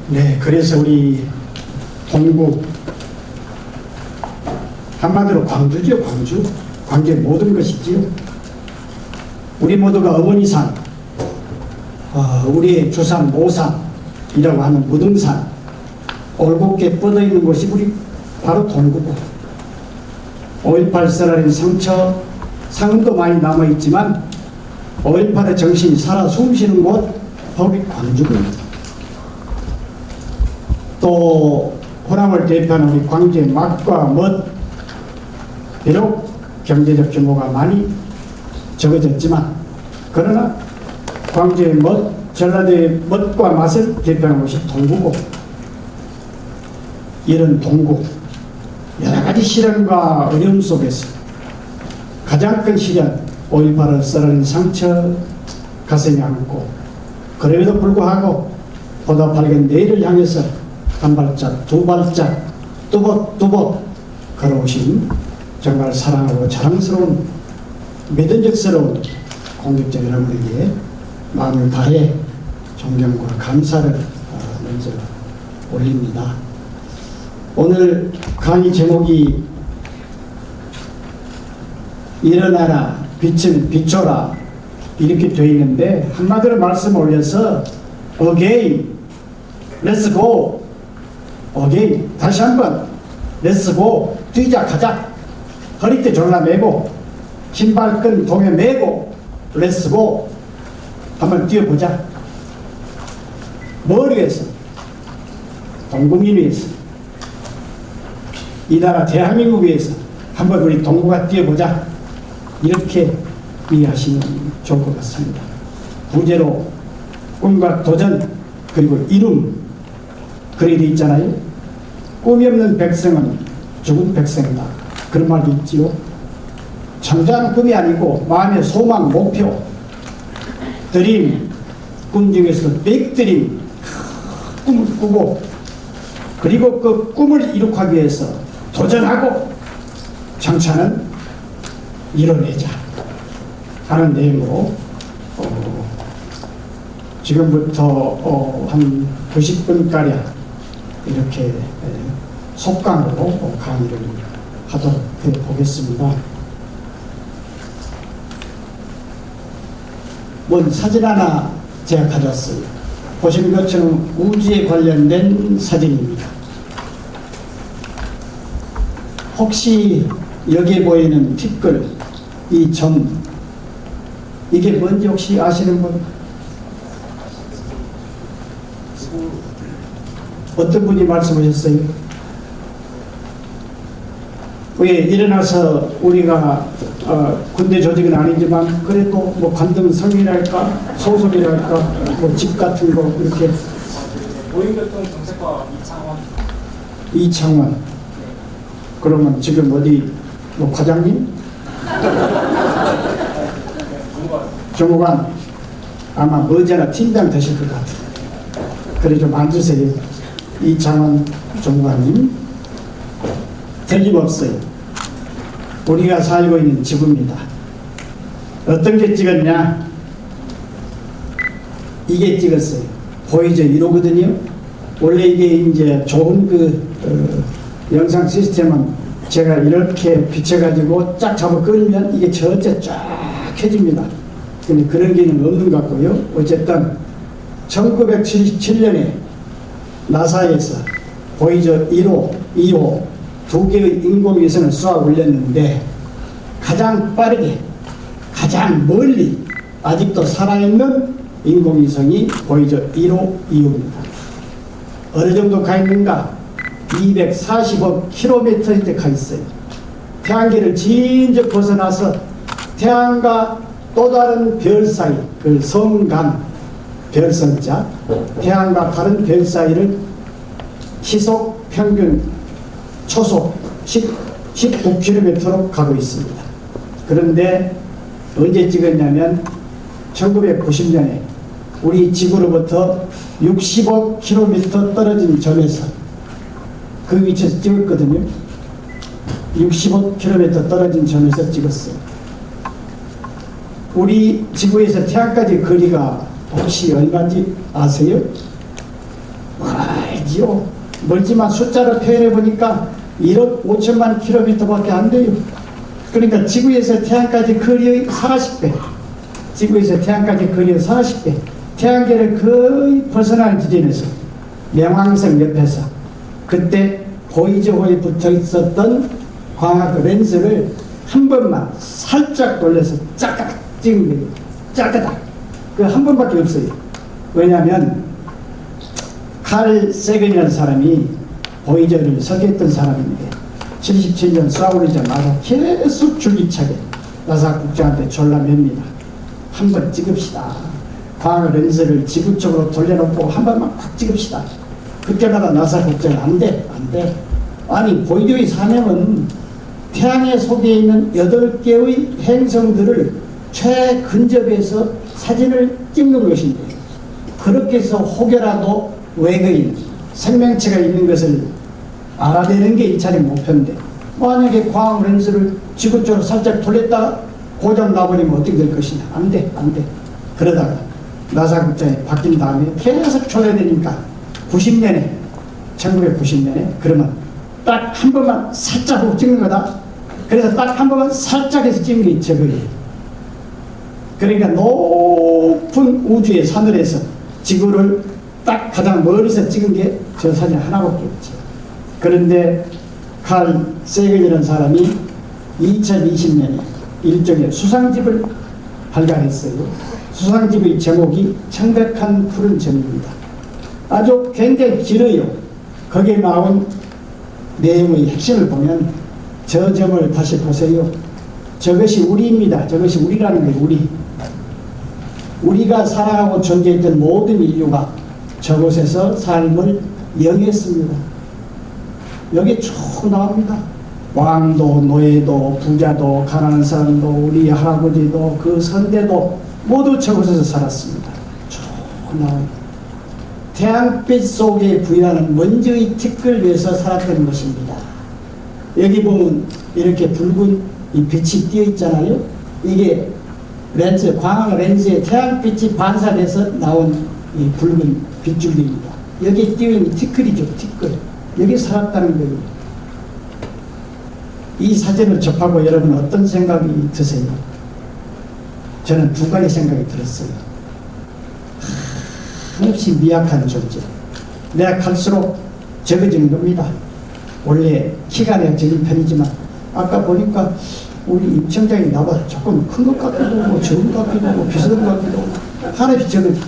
네, 그래서 우리 동구, 한마디로 광주죠. 광주의 모든 것이지요. 우리 모두가 어머니산, 우리의 주산 모산이라고 하는 무등산, 올곧게 뻗어있는 곳이 우리 바로 동구고, 5.18 썰어낸 상처, 상흔도 많이 남아있지만 5.18의 정신이 살아 숨쉬는 곳, 바로 광주입니다. 또 호남을 대표하는 우리 광주의 맛과 멋, 비록 경제적 규모가 많이 적어졌지만 그러나 광주의 멋, 전라도의 멋과 맛을 대표하는 곳이 동구고, 이런 동구 여러가지 시련과 어려움 속에서 가장 큰 시련 5.18을 썰어낸 상처 가슴에 안고, 그럼에도 불구하고 보다 밝은 내일을 향해서 한 발짝 두 발짝 뚜벅뚜벅 걸어오신 정말 사랑하고 자랑스러운 믿음직스러운 공직자 여러분에게 마음을 다해 존경과 감사를 먼저 올립니다. 오늘 강의 제목이 일어나라 빛을 비춰라 이렇게 되어 있는데, 한마디로 말씀 올려서 again, let's go, again, 다시 한번 let's go, 뛰자 가자, 허리띠 졸라 매고 신발끈 동에 매고 let's go, 한번 뛰어보자. 뭘 위해서? 동국민 위해서, 이 나라 대한민국 위해서 한번 우리 동구가 뛰어보자, 이렇게 이해하시면 좋을 것 같습니다. 부제로 꿈과 도전 그리고 이룸, 그래 돼 있잖아요. 꿈이 없는 백성은 죽은 백성이다, 그런 말도 있지요. 창조하는 꿈이 아니고 마음의 소망, 목표, 드림, 꿈 중에서도 빅드림, 꿈을 꾸고 그리고 그 꿈을 이룩하기 위해서 도전하고 장차는 이뤄내자 하는 내용으로 지금부터 한 90분가량 이렇게 속강으로 강의를 하도록 해보겠습니다. 먼 사진 하나 제가 가져왔어요. 보시는 것처럼 우주에 관련된 사진입니다. 혹시 여기에 보이는 티끌, 이 점, 이게 뭔지 혹시 아시는 분? 어떤 분이 말씀하셨어요? 왜 일어나서 우리가 군대 조직은 아니지만 그래도 뭐 관등성이랄까 소속이랄까 뭐 집 같은 거 이렇게. 보행교통정책과 이창원. 그러면 지금 어디 뭐 과장님? 정무관. 아마 머지않아 팀장 되실 것 같아요. 그래 좀 앉으세요. 이창원 정무관님. 틀림없어요. 우리가 살고 있는 지구입니다. 어떤 게 찍었냐? 이게 찍었어요. 보이저 1호거든요. 원래 이게 이제 좋은 영상 시스템은 제가 이렇게 비춰가지고 쫙 잡아 끌면 이게 전체 쫙 켜집니다. 근데 그런 기능 없는 것 같고요. 어쨌든 1977년에 나사에서 보이저 1호, 2호 두 개의 인공위성을 쏘아 올렸는데 가장 빠르게 가장 멀리 아직도 살아있는 인공위성이 보이저 1호, 2호입니다. 어느 정도 가 있는가? 240억 킬로미터에 가 있어요. 태양계를 진즉 벗어나서 태양과 또 다른 별 사이, 그 성간, 별성자, 태양과 다른 별 사이를 시속 평균 초속 19km로 가고 있습니다. 그런데 언제 찍었냐면 1990년에 우리 지구로부터 60억 km 떨어진 점에서 그 위치에서 찍었거든요. 60억 km 떨어진 점에서 찍었어요. 우리 지구에서 태양까지 거리가 혹시 얼마인지 아세요? 와, 멀지요. 멀지만 숫자로 표현해 보니까 1억 5천만 킬로미터밖에 안 돼요. 그러니까 지구에서 태양까지 거리의 40배, 지구에서 태양까지 거리의 40배, 태양계를 거의 벗어나는 지점에서 명왕성 옆에서 그때 보이저호에 붙어 있었던 광학 렌즈를 한 번만 살짝 돌려서 짜까닥 찍은 거예요. 짜까닥. 그 한 번밖에 없어요. 왜냐하면 칼 세건이라는 사람이 보이저를 설계했던 사람인데 77년 싸우리자마자 계속 줄기차게 나사 국장한테 졸라맵니다. 한 번 찍읍시다. 광학 렌즈를 지구 쪽으로 돌려놓고 한 번만 확 찍읍시다. 그때마다 나사 국장은 안 돼. 아니 보이저의 사명은 태양의 속에 있는 8개의 행성들을 최근접에서 사진을 찍는 것인데 그렇게 해서 혹여라도 외계인 생명체가 있는 것을 알아내는 게 이 차례 목표인데 만약에 광학 렌즈를 지구 쪽으로 살짝 돌렸다가 고장 나버리면 어떻게 될 것이냐. 안 돼. 그러다가 나사 국장이 바뀐 다음에 계속 줘야 되니까 1990년에 그러면 딱 한 번만 살짝 하고 찍는 거다. 그래서 딱 한 번만 살짝 해서 찍는 게 저거예요. 그러니까 높은 우주의 하늘에서 지구를 딱 가장 멀리서 찍은 게 저 사진 하나밖에 없죠. 그런데 칼 세건이라는 사람이 2020년에 일종의 수상집을 발간했어요. 수상집의 제목이 청백한 푸른 점입니다. 아주 굉장히 길어요. 거기에 나온 내용의 핵심을 보면 저 점을 다시 보세요. 저것이 우리입니다. 저것이 우리라는 거예요. 우리가 살아가고 존재했던 모든 인류가 저곳에서 삶을 영했습니다. 여기 쭉 나옵니다. 왕도, 노예도, 부자도, 가난한 사람도, 우리 할아버지도, 그 선대도 모두 저곳에서 살았습니다. 쭉 나옵니다. 태양빛 속에 부여하는 먼지의 티끌 위에서 살았던 것입니다. 여기 보면 이렇게 붉은 이 빛이 띄어 있잖아요. 이게 렌즈, 광학 렌즈에 태양빛이 반사돼서 나온 이 붉은 빗줄기입니다. 여기에 띄어 있는 티끌이죠. 티끌. 여기 살았다는 거예요. 이 사진을 접하고 여러분 어떤 생각이 드세요? 저는 두 가지 생각이 들었어요. 한없이 미약한 존재. 내가 갈수록 적어지는 겁니다. 원래 키가 내가 적은 편이지만 아까 보니까 우리 임 청장이 나보다 조금 큰 것 같기도 하고 적은 것 같기도 하고 비슷한 것 같기도 하고 한없이 적어져.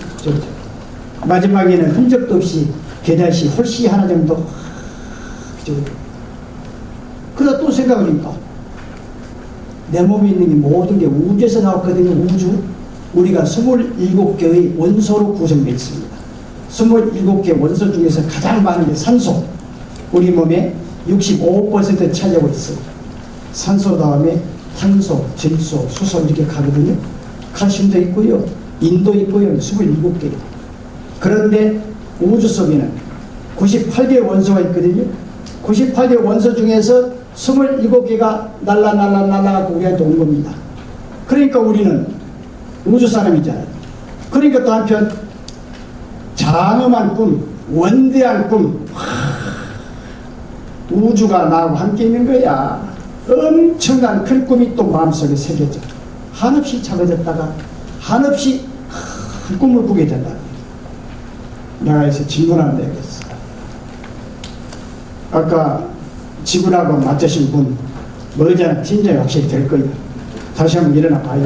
마지막에는 흔적도 없이 게다시 홀씨 하나 정도 적어져. 그러다 또 생각하니까 내 몸에 있는 게 모든 게 우주에서 나왔거든요. 우주. 우리가 27개의 원소로 구성되어 있습니다. 27개 원소 중에서 가장 많은 게 산소. 우리 몸에 65% 차지하고 있어요. 산소 다음에 탄소, 질소, 수소 이렇게 가거든요. 칼슘도 있고요. 인도 있고요. 27개. 그런데 우주 속에는 98개의 원소가 있거든요. 98개의 원소 중에서 27개가 날라가고 우리한테 온 겁니다. 그러니까 우리는 우주 사람이잖아요. 그러니까 또 한편 장엄한 꿈, 원대한 꿈, 우주가 나하고 함께 있는 거야. 엄청난 큰 꿈이 또 마음속에 새겨져. 한없이 작아졌다가 한없이 큰 꿈을 꾸게 된다. 내가 여기서 질문 하나 내겠어. 아까 지구라고 맞으신 분 머지않아 팀장이 확실히 될 거예요. 다시 한번 일어나 봐요.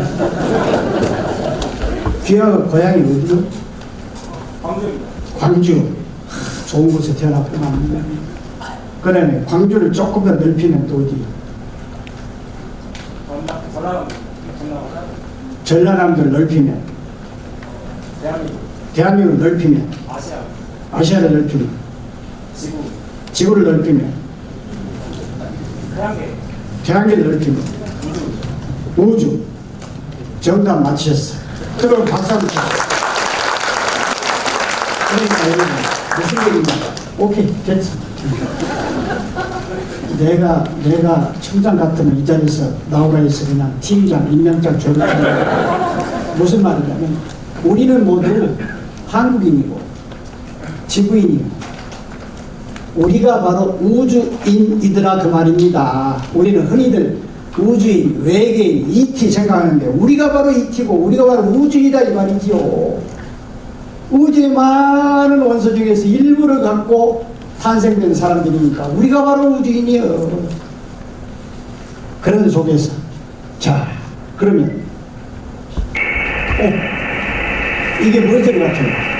귀하고 고향이 어디요? 광주. 좋은 곳에 태어났구나. 그다음에 광주를 조금 더 넓히면 또 어디? 전라남도를 넓히면 대한민국을 넓히면 아시아를 넓히면 지구를 넓히면 태양계를 넓히면 우주. 정답 맞히셨어요. 그럼 박수 한번 주세요. 그러니까 여러분 무슨 얘기입니까? 오케이 됐어. 내가 청장 같으면 이 자리에서 나오라 해서 그냥 팀장, 임명장 줘도 무슨 말이냐면 우리는 모두 한국인이고 지구인이고 우리가 바로 우주인이더라 그 말입니다. 우리는 흔히들 우주인, 외계인, ET 생각하는데 우리가 바로 ET고 우리가 바로 우주이다 이 말이지요. 우주의 많은 원소 중에서 일부를 갖고 탄생된 사람들이니까 우리가 바로 우주인이요. 그런 속에서 자 그러면 이게 무슨 소리 같아요?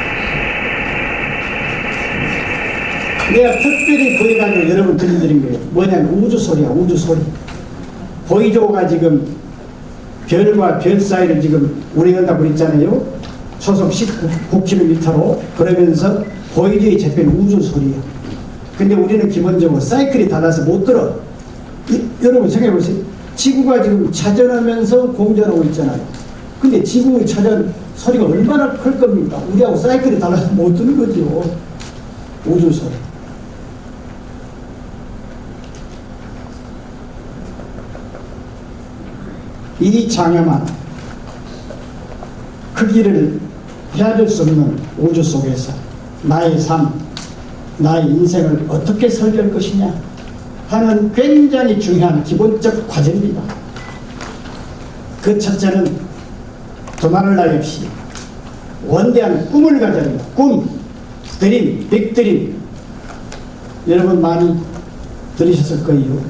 내가 특별히 구해가지고 여러분 들려드린 거예요. 뭐냐면 우주소리야, 우주소리. 보이조가 지금 별과 별 사이를 지금 운행한다고 그랬잖아요. 초속 19km로. 그러면서 보이조에 잡힌 우주소리야. 근데 우리는 기본적으로 사이클이 닫아서 못 들어. 여러분 생각해 보세요. 지구가 지금 차전하면서 공전하고 있잖아요. 근데 지구의 차전 소리가 얼마나 클 겁니까? 우리하고 사이클이 달라서 못 듣는 거죠. 우주소리. 이 장엄한 크기를 헤아릴 수 없는 우주 속에서 나의 삶, 나의 인생을 어떻게 설계할 것이냐 하는 굉장히 중요한 기본적 과제입니다. 그 첫째는 두말할 나위 없이 원대한 꿈을 가져야 합니다. 꿈, 드림, 빅드림. 여러분 많이 들으셨을 거예요.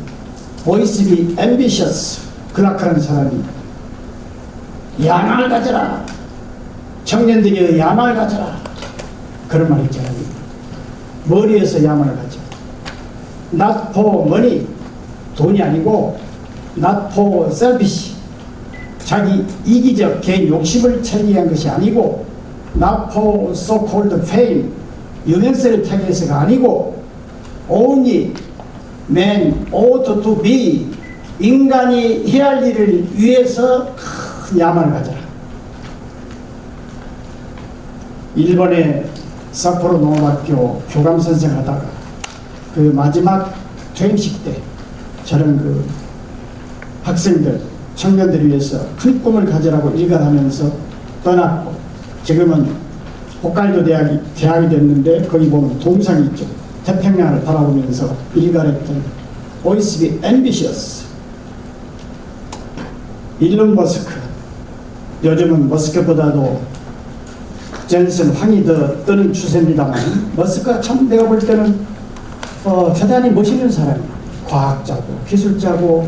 Boys be ambitious. 그락하는 사람이 야망을 가져라. 청년들이 야망을 가져라. 그런 말 있잖아요. 머리에서 야망을 가져. Not for money. 돈이 아니고 not for selfish. 자기 이기적 개인 욕심을 채기 위한 것이 아니고 not for so-called fame. 유명세를 타기 위해서가 아니고 only man ought to be. 인간이 해야 할 일을 위해서 큰 야망을 가져라. 일본의 사포로 농업학교 교감선생 하다가 그 마지막 퇴임식 때 저런 그 학생들, 청년들을 위해서 큰 꿈을 가지라고 일갈하면서 떠났고 지금은 홋카이도 대학이 됐는데 거기 보면 동상이 있죠. 태평양을 바라보면서 일갈했던 Always be ambitious. 일론 머스크, 요즘은 머스크보다도 젠슨 황이 더 뜨는 추세입니다만 머스크가 참 내가 볼 때는 대단히 멋있는 사람이에요. 과학자고 기술자고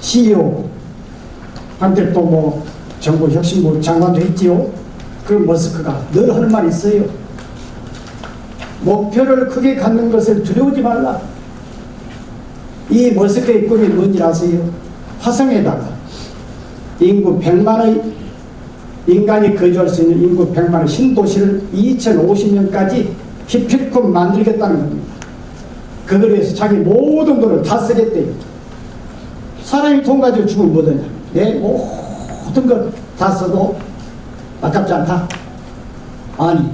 CEO, 한때 또 뭐 정부 혁신부 장관도 했지요. 그 머스크가 늘 하는 말이 있어요. 목표를 크게 갖는 것을 두려우지 말라. 이 머스크의 꿈이 뭔지 아세요? 화성에다가 인구 100만의 인간이 거주할 수 있는 인구 100만의 신도시를 2050년까지 기필코 만들겠다는 겁니다. 그걸 위해서 자기 모든 돈을 다 쓰겠대요. 사람이 돈 가지고 죽으면 뭐더냐? 내 모든 걸 다 써도 아깝지 않다? 아니,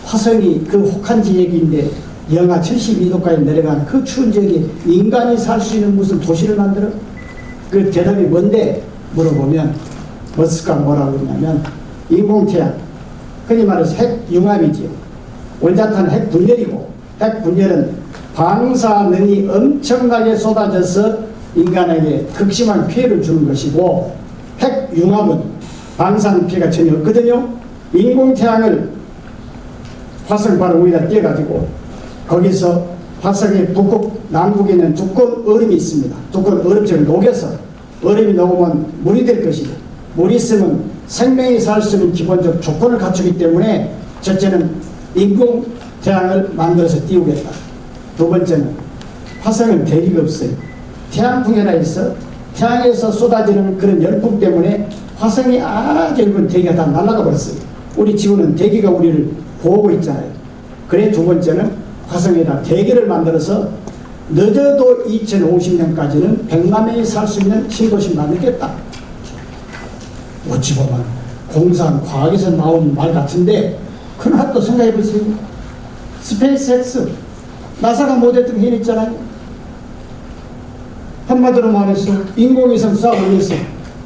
화성이 그 혹한 지역인데 영하 72도까지 내려가는 그 추운 지역에 인간이 살 수 있는 무슨 도시를 만들어? 그 대답이 뭔데? 물어보면 머스크가 뭐라고 그러냐면 인공태양, 흔히 말해서 핵융합이지요. 원자탄은 핵분열이고 핵분열은 방사능이 엄청나게 쏟아져서 인간에게 극심한 피해를 주는 것이고 핵융합은 방사능 피해가 전혀 없거든요. 인공태양을 화성 바로 위에다 띄어가지고 거기서 화성의 북극, 남극에 있는 두꺼운 얼음이 있습니다. 두꺼운 얼음처럼 녹여서 얼음이 녹으면 물이 될 것이고 물이 있으면 생명이 살 수 있는 기본적 조건을 갖추기 때문에 첫째는 인공태양을 만들어서 띄우겠다. 두 번째는 화성은 대기가 없어요. 태양풍이라 해서 태양에서 쏟아지는 그런 열풍 때문에 화성이 아주 얇은 대기가 다 날아가 버렸어요. 우리 지구는 대기가 우리를 보호하고 있잖아요. 그래 두 번째는 화성에다 대기를 만들어서 늦어도 2050년까지는 100만 명이 살 수 있는 신도시 만들겠다. 어찌 보면 공상 과학에서 나온 말 같은데 그러나 또 생각해 보세요. 스페이스X 나사가 못했던 게 있잖아요. 한마디로 말해서 인공위성 쌓아 올렸어.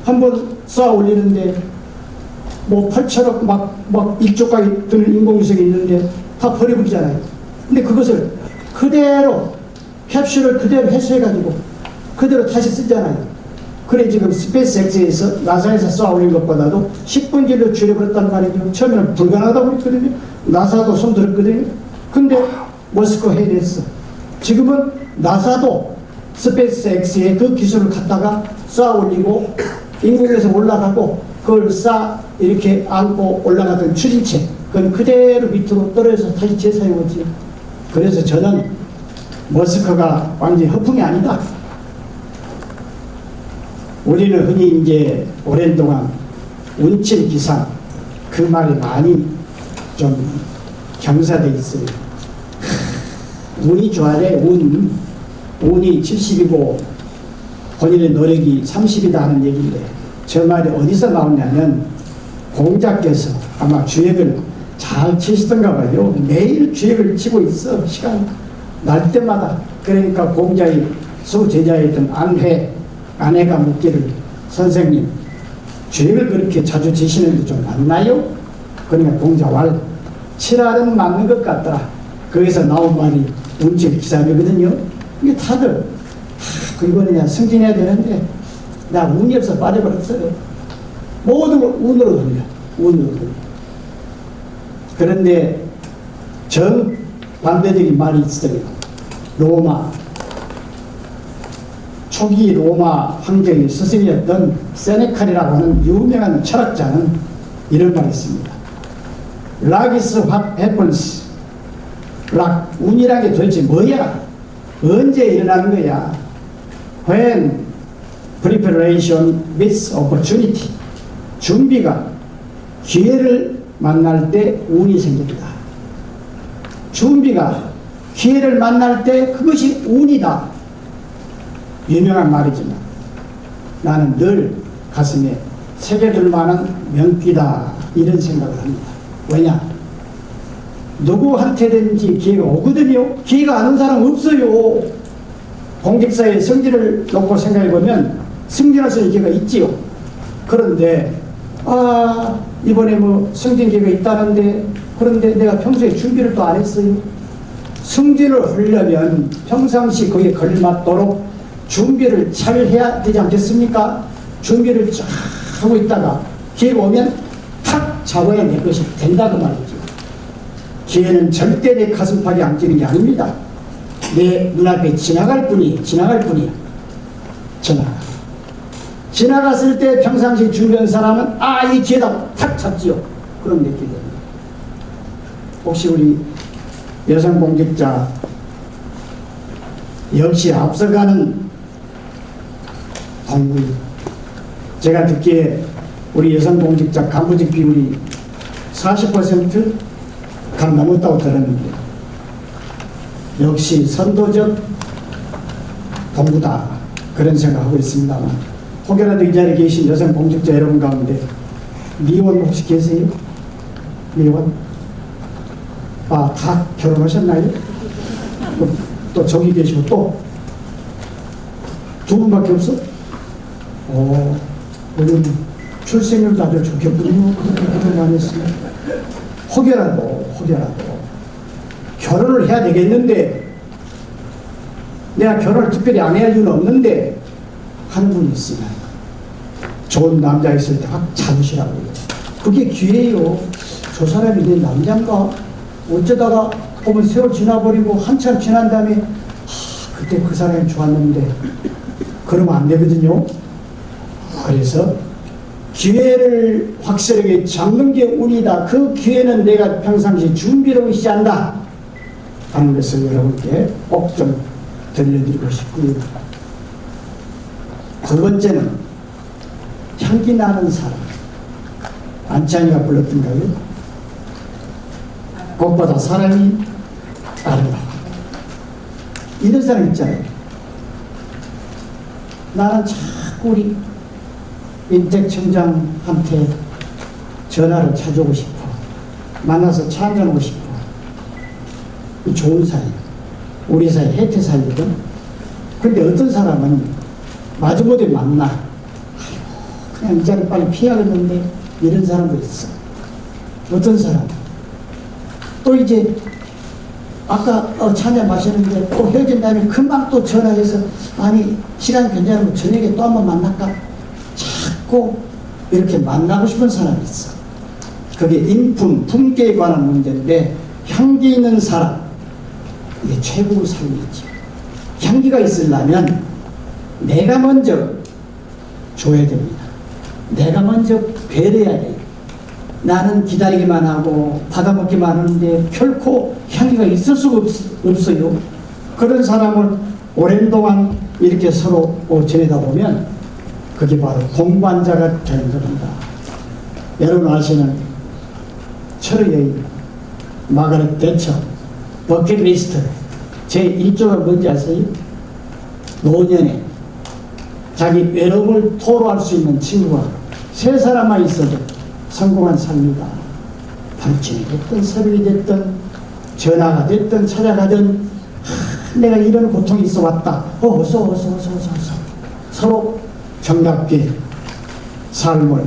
한번 쌓아 올리는데 뭐 8천억 막 1조까지 드는 인공위성이 있는데 다 버려버리잖아요. 근데 그것을 그대로 캡슐을 그대로 회수해가지고 그대로 다시 쓰잖아요. 그래 지금 스페이스X에서 나사에서 쏘아 올린 것보다도 10분지로 줄여버렸단 말이죠. 처음에는 불가능하다고 그랬거든요. 나사도 손들었거든요. 근데 머스크 해냈어. 지금은 나사도 스페이스X의 그 기술을 갖다가 쏘아 올리고 인공에서 올라가고 그걸 이렇게 안고 올라가던 추진체 그건 그대로 밑으로 떨어져서 다시 재사용하지. 그래서 저는 머스크가 완전히 허풍이 아니다. 우리는 흔히 이제 오랜 동안 운침기상 그 말이 많이 좀 경사돼 있어요. 운이 좋아래. 운이 70이고 본인의 노력이 30이다 하는 얘기인데 저 말이 어디서 나오냐면 공자께서 아마 주역을 잘 치시던가 봐요. 매일 주역을 치고 있어. 시간 날 때마다. 그러니까 공자의 수제자였던 아내가 묻기를 선생님 주역을 그렇게 자주 치시는데 좀 맞나요? 그러니까 공자 왈 칠할은 맞는 것 같더라. 거기서 나온 말이 운칠 기사이거든요. 이게 다들 이거는 그냥 승진해야 되는데 나 운이 없어 빠져버렸어요. 모든 걸 운으로 돌려. 운으로 돌려. 그런데 정반대적인 말이 있어요. 초기 로마 황제의 스승이었던 세네칼이라고 하는 유명한 철학자는 이런 말이 있습니다. Luck is what happens. Luck, 운이라는 게 도대체 뭐야? 언제 일어나는 거야? When preparation meets opportunity. 준비가 기회를 만날 때 운이 생깁니다. 준비가 기회를 만날 때 그것이 운이다. 유명한 말이지만 나는 늘 가슴에 새겨둘 만한 명기다 이런 생각을 합니다. 왜냐? 누구한테든지 기회가 오거든요. 기회가 안 온 사람 없어요. 공직사의 성질을 놓고 생각해보면 승진할 수 있는 기회가 있지요. 그런데 이번에 승진 기회가 있다는데 그런데 내가 평소에 준비를 또 안 했어요. 승진을 하려면 평상시 거기에 걸맞도록 준비를 잘 해야 되지 않겠습니까? 준비를 쫙 하고 있다가 기회가 오면 탁 잡아야 내 것이 된다 그 말이죠. 기회는 절대 내 가슴팍에 안기는 게 아닙니다. 내 눈앞에 지나갈 뿐이야. 지나갔을 때 평상시 준비한 사람은 이 기회다 탁 잡지요. 그럼 느끼게 됩니다. 혹시 우리 여성 공직자 역시 앞서가는 동물. 제가 듣기에 우리 여성 공직자 간부직 비율이 40% 간 넘었다고 들었는데 역시 선도적 동부다 그런 생각하고 있습니다만 혹여라도 이 자리에 계신 여성 공직자 여러분 가운데 미혼 혹시 계세요? 미혼? 다 결혼하셨나요? 또 저기 계시고 또 두 분밖에 없어? 오늘 출생률도 아주 좋겠군요. 그렇게 고생 많이 했습니다. 혹여라도 결혼을 해야 되겠는데 내가 결혼을 특별히 안 해야 할 이유는 없는데 하는 분이 있으면 좋은 남자 있을 때 확 잡으시라고요. 그게 기회예요. 저 사람이 내 남자인가? 어쩌다가 보면 세월 지나버리고 한참 지난 다음에 그때 그 사람이 좋았는데 그러면 안 되거든요. 그래서 기회를 확실하게 잡는 게 운이다. 그 기회는 내가 평상시 준비로 시한다 하는 것을 여러분께 꼭 좀 들려드리고 싶고요. 두 번째는 향기 나는 사람. 안창이가 불렀던가요? 꽃보다 사람이 아름다워. 이런 사람 있잖아요. 나는 자꾸 우리 인택 청장한테 전화를 찾아오고 싶어. 만나서 차 한잔하고 싶어. 좋은 사이. 우리 사이 혜태 사이거든. 근데 어떤 사람은 마주보게 만나. 아이고, 그냥 이 자리 빨리 피하겠는데 이런 사람도 있어. 어떤 사람 또 이제 아까 찬양 마셨는데 또 헤어진 다음에 금방 또 전화해서 아니 시간 괜찮으면 저녁에 또 한번 만날까? 자꾸 이렇게 만나고 싶은 사람이 있어. 그게 인품, 품격에 관한 문제인데 향기 있는 사람, 이게 최고의 삶이지. 향기가 있으려면 내가 먼저 줘야 됩니다. 내가 먼저 배려해야 돼요. 나는 기다리기만 하고 받아먹기만 하는데 결코 향기가 있을 수가 없어요. 그런 사람을 오랜 동안 이렇게 서로 지내다 보면 그게 바로 동반자가 되는 겁니다. 여러분 아시는 철의 여인 마가렛 대처 버킷리스트 제 1조가 뭔지 아세요? 노년에 자기 외로움을 토로할 수 있는 친구가 세 사람만 있어도 성공한 삶이다. 밤중이 됐든 새벽이 됐든 전화가 됐든 찾아가든 내가 이런 고통이 있어 왔다. 어서 서로 정답게 삶을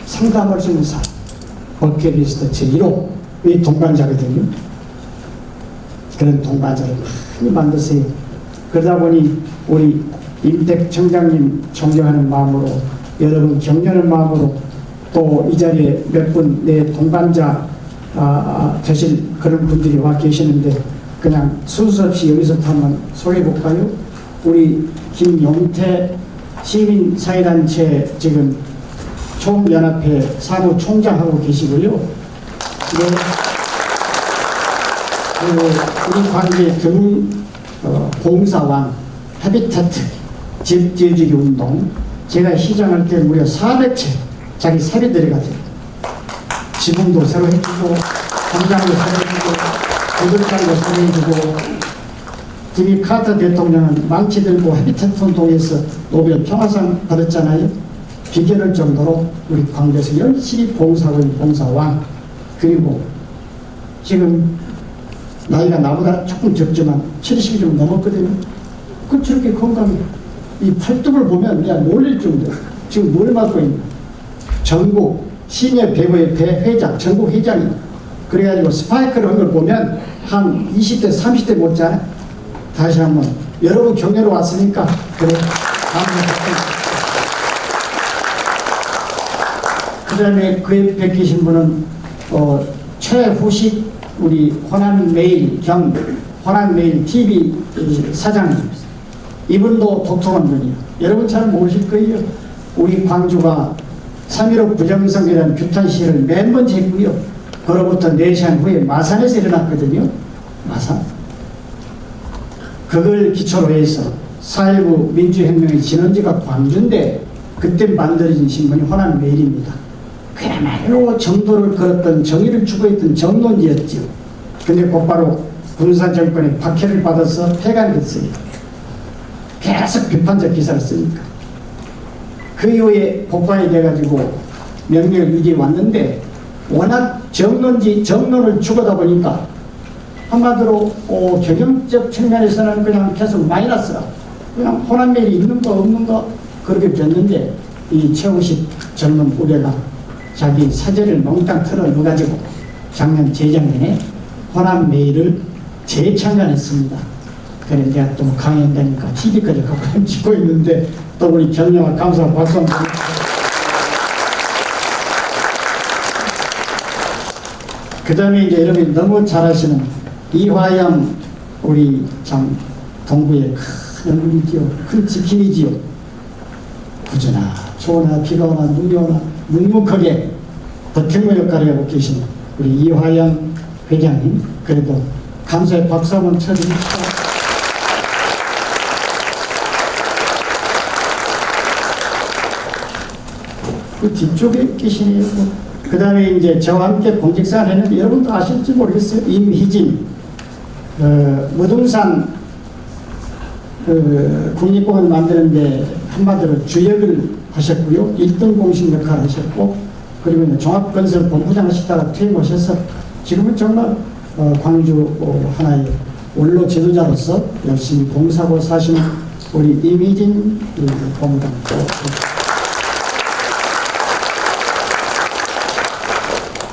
상담할 수 있는 사람. 버킷리스트 제1호 이 동반자거든요. 그런 동반자를 많이 만드세요. 그러다 보니 우리 임택 청장님 존경하는 마음으로 여러분 격려하는 마음으로 또 이 자리에 몇 분 내 동반자 되실 그런 분들이 와 계시는데 그냥 순서 없이 여기서 한번 소개해 볼까요? 우리 김용태 시민사회단체 지금 총연합회 사무총장하고 계시고요. 네. 그리고 우리 관계 드문 봉사왕 해비타트 집 지어주기 운동 제가 시장할 때 무려 400채 자기 살이 들어가죠. 지붕도 새로 해주고 담장도 새로 해주고 구들장도 새로 해주고 지미 카터 대통령은 망치 들고 해비타트 운동에서 노벨 평화상 받았잖아요. 비견할 정도로 우리 광주에서 열심히 봉사하고 있는 봉사왕. 그리고 지금 나이가 나보다 조금 적지만 70이 좀 넘었거든요. 그 저렇게 건강해. 이 팔뚝을 보면 내가 놀릴 정도. 지금 뭘 맡고 있냐. 전국 시니어 배구협회 회장, 전국 회장이. 그래가지고 스파이크를 한 걸 보면 한 20대, 30대 못지않아. 다시 한번 여러분 격려로 왔으니까 그래. 그 다음에 그 옆에 계신 분은 최후식 우리 호남메일 호남메일 TV 사장님. 이분도 독특한 분이에요. 여러분 잘 모르실 거예요. 우리 광주가 3.15 부정선거라는 규탄 시위를 맨 먼저 했고요. 그로부터 4시간 후에 마산에서 일어났거든요. 마산. 그걸 기초로 해서 4.19 민주혁명의 진원지가 광주인데 그때 만들어진 신문이 호남메일입니다. 그야말로 정도를 걸었던 정의를 추구했던 정론지였죠. 근데 곧바로 군사정권의 박해를 받아서 폐간됐어요. 계속 비판적 기사를 쓰니까. 그 이후에 복관이 돼가지고 명령을 유지해 왔는데 워낙 정론을 추구하다 보니까 한마디로 경영적 측면에서는 그냥 계속 마이너스라. 그냥 호남메일이 있는 거 없는 거 그렇게 됐는데 이 최우식 젊은 후배가 자기 사제를 몽땅 털어넣어가지고 작년 재작년에 호남메일을 재창간했습니다. 그래 내가 또 강연다니까 TV까지 갖고 찍고 있는데 또 우리 격려와 감사 박수 한번 그 다음에 이제 여러분이 너무 잘 아시는 이화영 우리 참 동구의 큰 얼굴이지요. 큰 지킴이지요. 구주나 초나 비가 오나 눈이 오나 묵묵하게 버팀목 역할을 하고 계신 우리 이화영 회장님 그래도 감사의 박수 한번 쳐주십시오. 그 뒤쪽에 계시네요. 그 다음에 이제 저와 함께 공직생활 했는데 여러분도 아실지 모르겠어요. 임희진 무등산 국립공원 만드는데 한마디로 주역을 하셨고요. 1등 공신 역할을 하셨고 그리고 종합건설 본부장 하시다가 퇴임하셔서 지금은 정말 광주 하나의 원로 지도자로서 열심히 봉사하고 사시는 우리 임희진 본부장.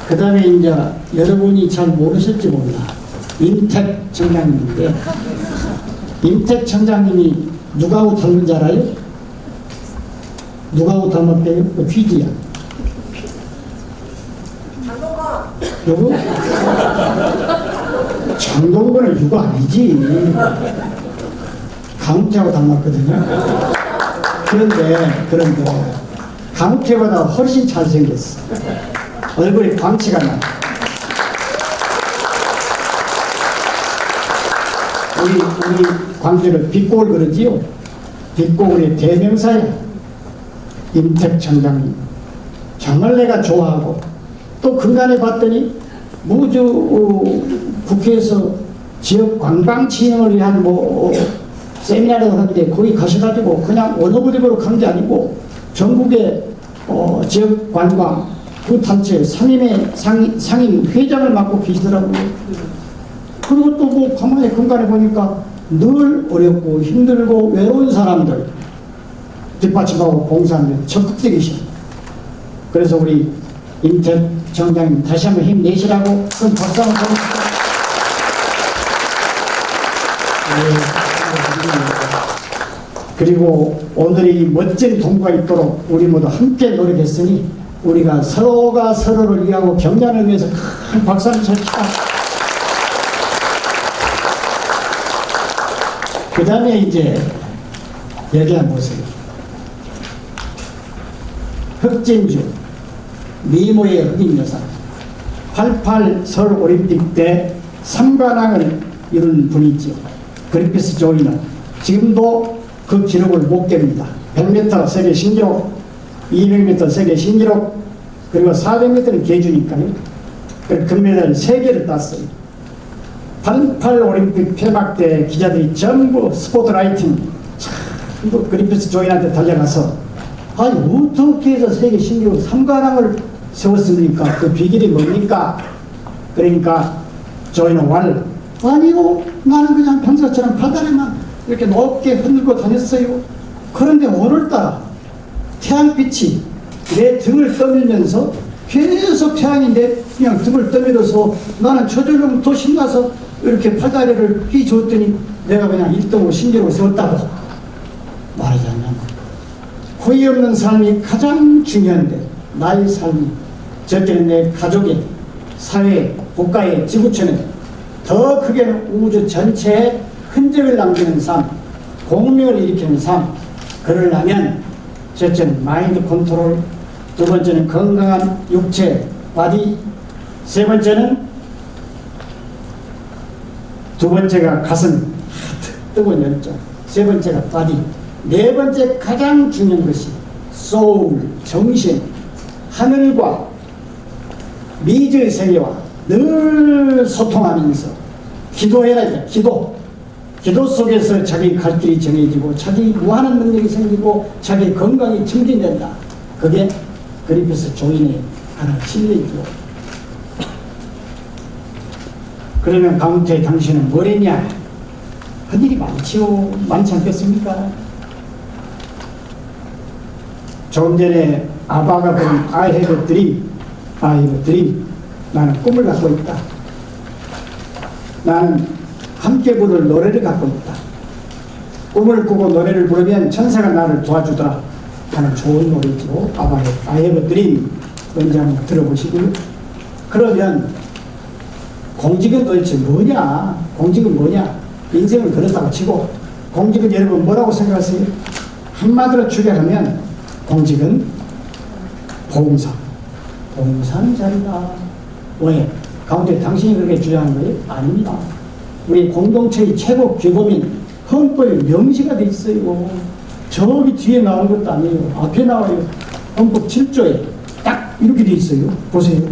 그 다음에 이제 여러분이 잘 모르실지 몰라. 임택 청장님인데, 임택 청장님이 누구하고 닮은 줄 알아요? 누구하고 닮았대요? 그 퀴즈야. 누구? 장동건은 누구 아니지. 강태하고 닮았거든요. 그런데 강태보다 훨씬 잘생겼어. 얼굴에 광채가 나. 우리 광주는 빛곡을 그러지요. 빛곡의 대명사야. 임택 청장님. 정말 내가 좋아하고, 또 근간에 봤더니 국회에서 지역 관광 진흥을 위한 세미나를 하는데 거기 가셔가지고 그냥 원어부대로 간 게 아니고 전국의 지역 관광 그 단체 상임 회장을 맡고 계시더라고요. 그리고 또 가만히 근간에 보니까 늘 어렵고 힘들고 외로운 사람들 뒷받침하고 봉사하는 적극적이셔. 그래서 우리 임택 청장님 다시 한번 힘내시라고 그럼 박수 한번 보내주세요. 그리고 오늘 이 멋진 동구가 있도록 우리 모두 함께 노력했으니 우리가 서로가 서로를 위하고 격려하는 위해서 큰 박수 한번 칩시다. 그 다음에 이제 여기 한번 보세요. 흑진주 미모의 흑인 여사 88 서울 올림픽 때 3관왕을 이룬 분이죠. 그리피스 조이너 지금도 그 기록을 못 깹니다. 100m 세계 신기록, 200m 세계 신기록, 그리고 400m는 개주니까요. 금메달 3개를 땄어요. 88 올림픽 폐막 때 기자들이 전부 스포트라이팅 전부 그리피스 조이너한테 달려가서 아니 어떻게 해서 세계 신기록 3관왕을 세웠습니까? 그 비결이 뭡니까? 그러니까 조이너 왈 아니요 나는 그냥 평소처럼 바다에만 이렇게 높게 흔들고 다녔어요. 그런데 오늘따라 태양빛이 내 등을 떠밀면서 계속 태양이 내 그냥 등을 떠밀어서 나는 저절로 더 신나서 이렇게 팔다리를 휘저었더니 내가 그냥 1등으로 신기록을 세웠다고 말하지 않냐고. 후회 없는 삶이 가장 중요한데 나의 삶이 저때는 내 가족의 사회, 국가의 지구촌에 더 크게는 우주 전체에 흔적을 남기는 삶, 공명을 일으키는 삶. 그러려면 첫째는 마인드 컨트롤, 두 번째는 건강한 육체, 바디, 세 번째는 두 번째가 가슴, 하트, 뜨거운 열정, 세 번째가 바디, 네 번째 가장 중요한 것이 소울, 정신, 하늘과 미지의 세계와 늘 소통하면서 기도해야 돼. 기도 속에서 자기 갈 길이 정해지고 자기 무한한 능력이 생기고 자기 건강이 증진된다. 그게 그리피스 조인의 하나 진리죠. 그러면 강태 당신은 뭘 했냐? 할 일이 많지요. 많지 않겠습니까? 조금 전에 아바가 본 I have a dream, I have a dream. 나는 꿈을 갖고 있다. 나는 함께 부를 노래를 갖고 있다. 꿈을 꾸고 노래를 부르면 천사가 나를 도와주더라 하는 좋은 노래죠. 아바의 I have a dream. 먼저 한번 들어보시고요. 그러면 공직은 도대체 뭐냐? 공직은 뭐냐? 인생을 그렇다고 치고 공직은 여러분 뭐라고 생각하세요? 한마디로 추격하면 공직은 봉사하는 자리다. 왜? 가운데 당신이 그렇게 주장한 거예요? 아닙니다. 우리 공동체의 최고 규범인 헌법에 명시가 돼 있어요. 저기 뒤에 나온 것도 아니에요. 앞에 나와요. 헌법 7조에 딱 이렇게 돼 있어요. 보세요.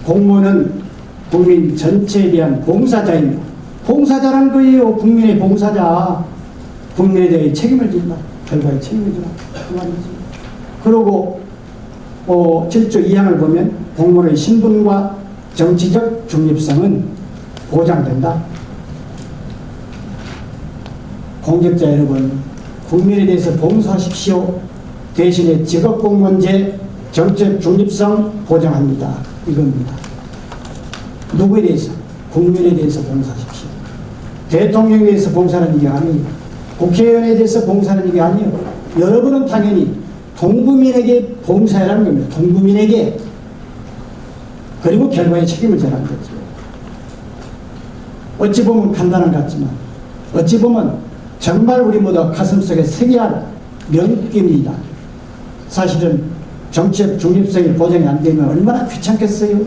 공무원은 국민 전체에 대한 봉사자이며 봉사자라는 거예요. 국민의 봉사자. 국민에 대해 책임을 진다. 결과에 책임을 진다. 그 말이지. 그리고 7조 2항을 보면 공무원의 신분과 정치적 중립성은 보장된다. 공직자 여러분, 국민에 대해서 봉사하십시오. 대신에 직업공무원제 정책 중립성 보장합니다. 이겁니다. 누구에 대해서? 국민에 대해서 봉사하십시오. 대통령에 대해서 봉사하는 게 아니에요. 국회의원에 대해서 봉사하는 게 아니에요. 여러분은 당연히 동국민에게 봉사하라는 겁니다. 동국민에게. 그리고 결과에 책임을 져라는 거죠. 어찌 보면 간단한 것 같지만 어찌 보면 정말 우리 모두 가슴속에 새겨야 할 명기입니다. 사실은 정치적 중립성이 보장이 안 되면 얼마나 귀찮겠어요.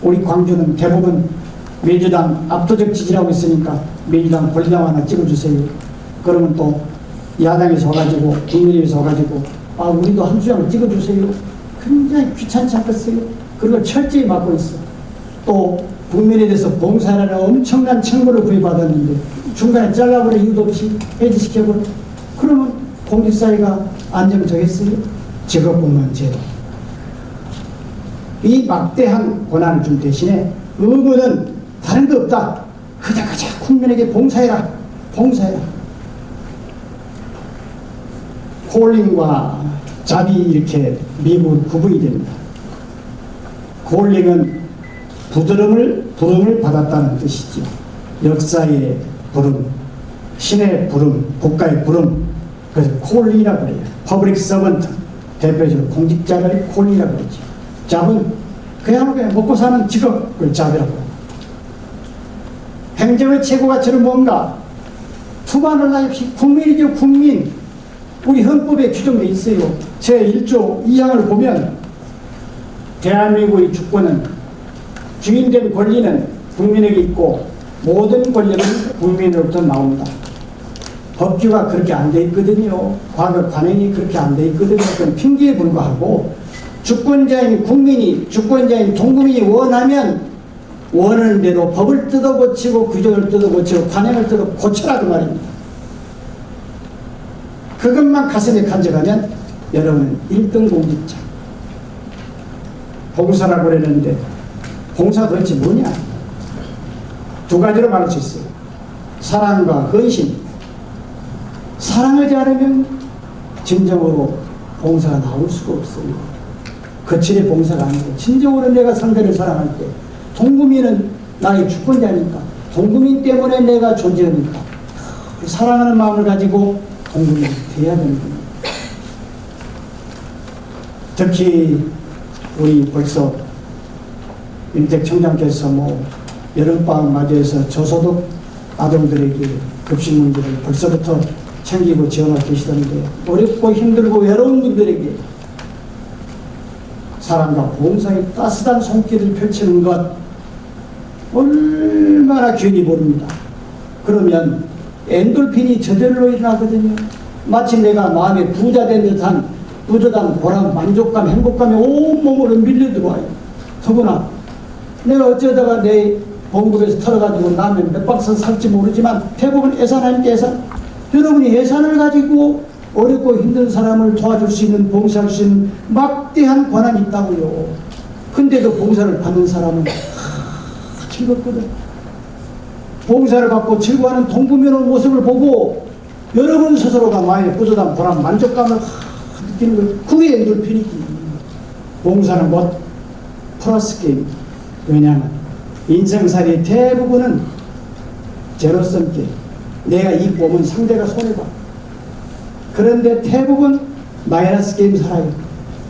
우리 광주는 대부분 민주당 압도적 지지라고 있으니까 민주당 권리당 하나 찍어주세요. 그러면 또 야당에서 와가지고 국민의힘에서 와가지고 우리도 한 주장을 찍어주세요. 굉장히 귀찮지 않겠어요. 그걸 철저히 막고 있어. 또 국민에 대해서 봉사하라는 엄청난 청구를 구입받았는데 중간에 잘라버려 이유도 없이 해지시켜버려. 그러면 공직사회가 안정적겠어요? 직업공무원 제도. 이 막대한 권한을 준 대신에 의무는 다른 거 없다. 그저 국민에게 봉사해라. 봉사해라. 콜링과 잡이 이렇게 미국 구분이 됩니다. 콜링은 부름을 받았다는 뜻이죠. 역사의 부름, 신의 부름, 국가의 부름. 그래서 콜링이라고 그래요. 퍼블릭 서번트, 대표적으로 공직자를 콜링이라고 그러죠. 잡은 그냥 먹고 사는 직업을 잡이라고 합니다. 행정의 최고 가치는 뭔가? 투만을 나입시 국민이죠. 국민. 우리 헌법에 규정되어 있어요. 제1조 2항을 보면 대한민국의 주권은 주인된 권리는 국민에게 있고 모든 권리는 국민으로부터 나온다. 법규가 그렇게 안 돼 있거든요. 과거 관행이 그렇게 안 돼 있거든요. 그건 핑계에 불과하고 주권자인 국민이, 주권자인 동국민이 원하면 원하는 대로 법을 뜯어고치고 규정을 뜯어고치고 관행을 뜯어고쳐라 그 말입니다. 그것만 가슴에 간직하면 여러분은 1등 공직자. 봉사라고 그랬는데 봉사 도대체 뭐냐? 두 가지로 말할 수 있어요. 사랑과 헌신. 사랑하지 않으면 진정으로 봉사가 나올 수가 없어요. 거칠의 봉사가 아니고 진정으로 내가 상대를 사랑할 때 동국민은 나의 주권자니까 동국민 때문에 내가 존재하니까 사랑하는 마음을 가지고 동국민이 돼야 되는 겁니다. 특히 우리 벌써 임택 청장께서 여름방학 맞이해서 저소득 아동들에게 급식 문제를 벌써부터 챙기고 지원하고 계시던데 어렵고 힘들고 외로운 분들에게 사랑과 봉사의 따스한 손길을 펼치는 것 얼마나 귀히 모릅니다. 그러면 엔돌핀이 저절로 일어나거든요. 마치 내가 마음에 부자 된 듯한 뿌듯한 보람, 만족감, 행복감이 온몸으로 밀려들어와요. 더구나 내가 어쩌다가 내 봉급에서 털어가지고 라면 몇 박스 살지 모르지만 대부분 예산하니까 예산. 여러분이 예산을 가지고 어렵고 힘든 사람을 도와줄 수 있는, 봉사할 수 있는 막대한 권한이 있다고요. 근데도 봉사를 받는 사람은 즐겁거든. 봉사를 받고 즐거워하는 동구면의 모습을 보고 여러분 스스로가 마음에 뿌듯한 보람, 만족감을 느끼는 거예요. 그게 엔돌핀이지. 봉사는 플러스 게임. 왜냐하면 인생살이 대부분은 제로섬 게임. 내가 이익 보면 상대가 손해봐. 그런데 대부분 마이너스 게임 살아요.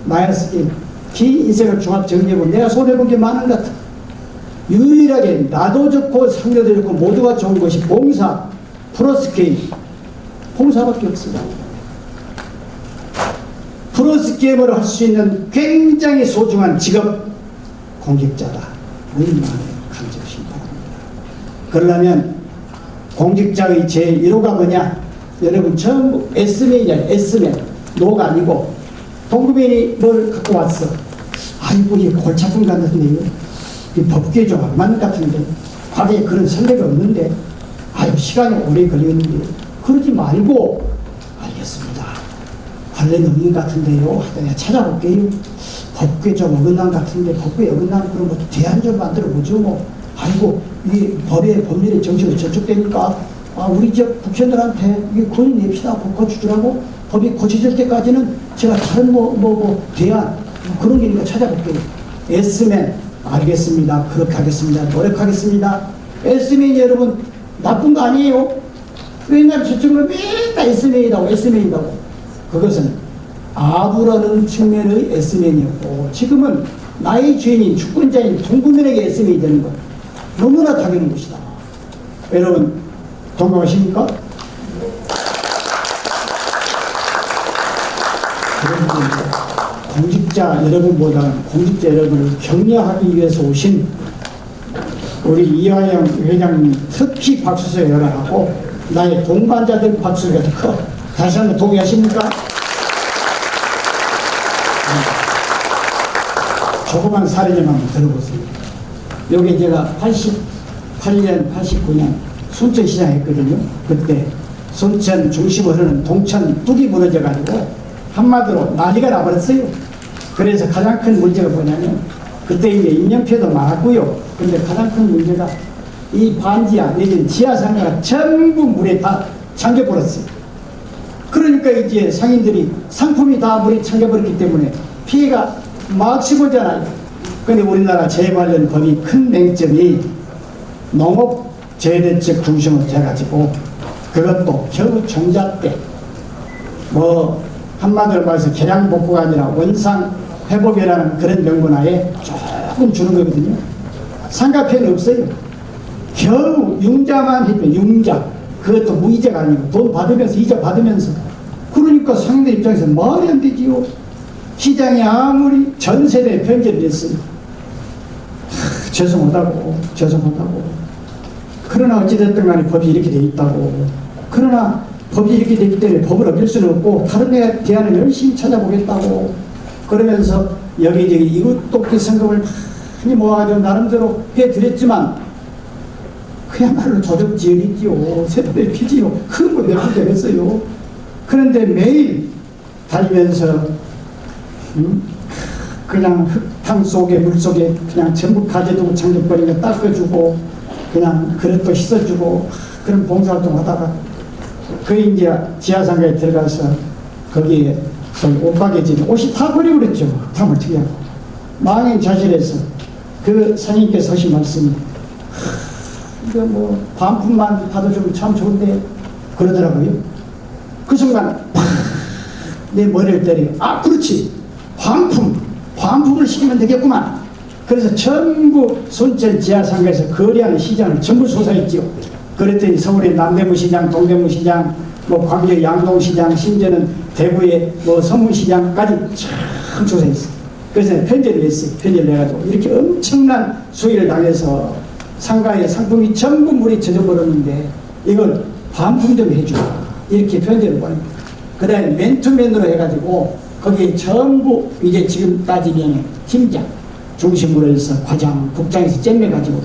마이너스 게임. 긴 인생을 종합 정리해보면 내가 손해본 게 많은 것 같아. 유일하게 나도 좋고 상대도 좋고 모두가 좋은 것이 봉사, 플러스 게임. 봉사밖에 없습니다. 플러스 게임으로 할 수 있는 굉장히 소중한 직업, 공직자다. 이런 마음을 간직하시기 바랍니다. 그러려면 공직자의 제1호가 뭐냐? 여러분 전부 S맨이잖아요. S맨. 노가 아니고 동구민이 뭘 갖고 왔어. 아이고 이 골차품 같은데요. 이 법규에 좀 안 맞는 것 같은데 과거에 그런 선례가 없는데 아유 시간이 오래 걸리는데 그러지 말고 알겠습니다. 관련 없는 것 같은데요. 하다 내가 찾아볼게요. 법규에 좀 어긋난 것 같은데 법규에 어긋난 그런 것도 대안 좀 만들어 보죠. 아이고 이 법률의 정신으로 저촉되니까 우리 지역 국회의원들한테 이게 건의 냅시다. 고쳐주라고 법이 고쳐질 때까지는 제가 다른 대안 그런 게니까 찾아볼게요. S맨 알겠습니다. 그렇게 하겠습니다. 노력하겠습니다. SMA는 여러분 나쁜 거 아니에요? 왜냐하면 저쪽으로 맨날 SMA라고 SMA라고. 그것은 아부라는 측면의 SMA이었고 지금은 나의 죄인인 주권자인 동구면에게 SMA 되는 것 너무나 당연한 것이다. 여러분 동감하십니까? 공직자 여러분보다는 공직자 여러분을 격려하기 위해서 오신 우리 이화영 회장님 특히 박수소리가 하고 나의 동반자들 박수가 더 커. 다시 한번 동의하십니까? 조그만 사례좀 한번 들어보세요. 여기 제가 88년, 89년 순천시장 했거든요. 그때 순천 중심으로 흐르는 동천 뚝이 무너져가지고 한마디로 난리가 나버렸어요. 그래서 가장 큰 문제가 뭐냐면 그때 이제 인명피해도 많았고요. 근데 가장 큰 문제가 이 반지하 내지는 지하상가가 전부 물에 다 잠겨버렸어요. 그러니까 이제 상인들이 상품이 다 물에 잠겨버렸기 때문에 피해가 막시 보잖아요. 근데 우리나라 재해관련 큰 맹점이 농업재해대책 중심으로 돼가지고 그것도 겨우 종자 때 뭐 한마디로 말해서 개량복구가 아니라 원상회복이라는 그런 명분하에 조금 주는 거거든요. 상가 피해는 없어요. 겨우 융자만 했죠. 융자. 그것도 무이자가 아니고 돈 받으면서 이자 받으면서. 그러니까 상인들 입장에서 말이 안 되지요. 시장이 아무리 전 세대에 편견을 했어요. 죄송하다고. 그러나 어찌됐든 간에 법이 이렇게 돼 있다고. 그러나 법이 이렇게 되기 때문에 법을 어길 수는 없고 다른 데 대안을 열심히 찾아보겠다고. 그러면서 여기저기 이웃 돕기 성금을 많이 모아가지고 나름대로 해드렸지만 그야말로 도적지역이지요. 새벽에 피지요. 그런 거 몇 번 되겠어요. 그런데 매일 다니면서 그냥 흙탕 속에 물 속에 그냥 전부 가재두고 창적거리고 닦아주고 그냥 그릇도 씻어주고 그런 봉사활동 하다가 그 이제 지하상가에 들어가서 거기에 옷가게집에 옷이 다 버리고 그랬죠. 흙탕을 튀겨고 망인 자실에서 그 상인께서 하신 말씀이 이거 뭐 반품만 받아주면 참 좋은데 그러더라고요. 그 순간 팍 내 머리를 때려. 아 그렇지. 반품을 시키면 되겠구만. 그래서 전부 순천 지하상가에서 거래하는 시장을 전부 조사했지요. 그랬더니 서울의 남대문시장, 동대문시장, 뭐 광주 양동시장, 심지어는 대구의 뭐 서문시장까지 참 조사했어요. 그래서 편지를 냈어요. 편지를 내가지고 이렇게 엄청난 수위를 당해서 상가의 상품이 전부 물이 젖어버렸는데 이걸 반품 좀 해주라. 이렇게 편지를 보냅니다. 그 다음에 맨투맨으로 해가지고 거기에 전부 이제 지금 따지면 팀장 중심으로 해서 과장, 국장에서 잼매가지고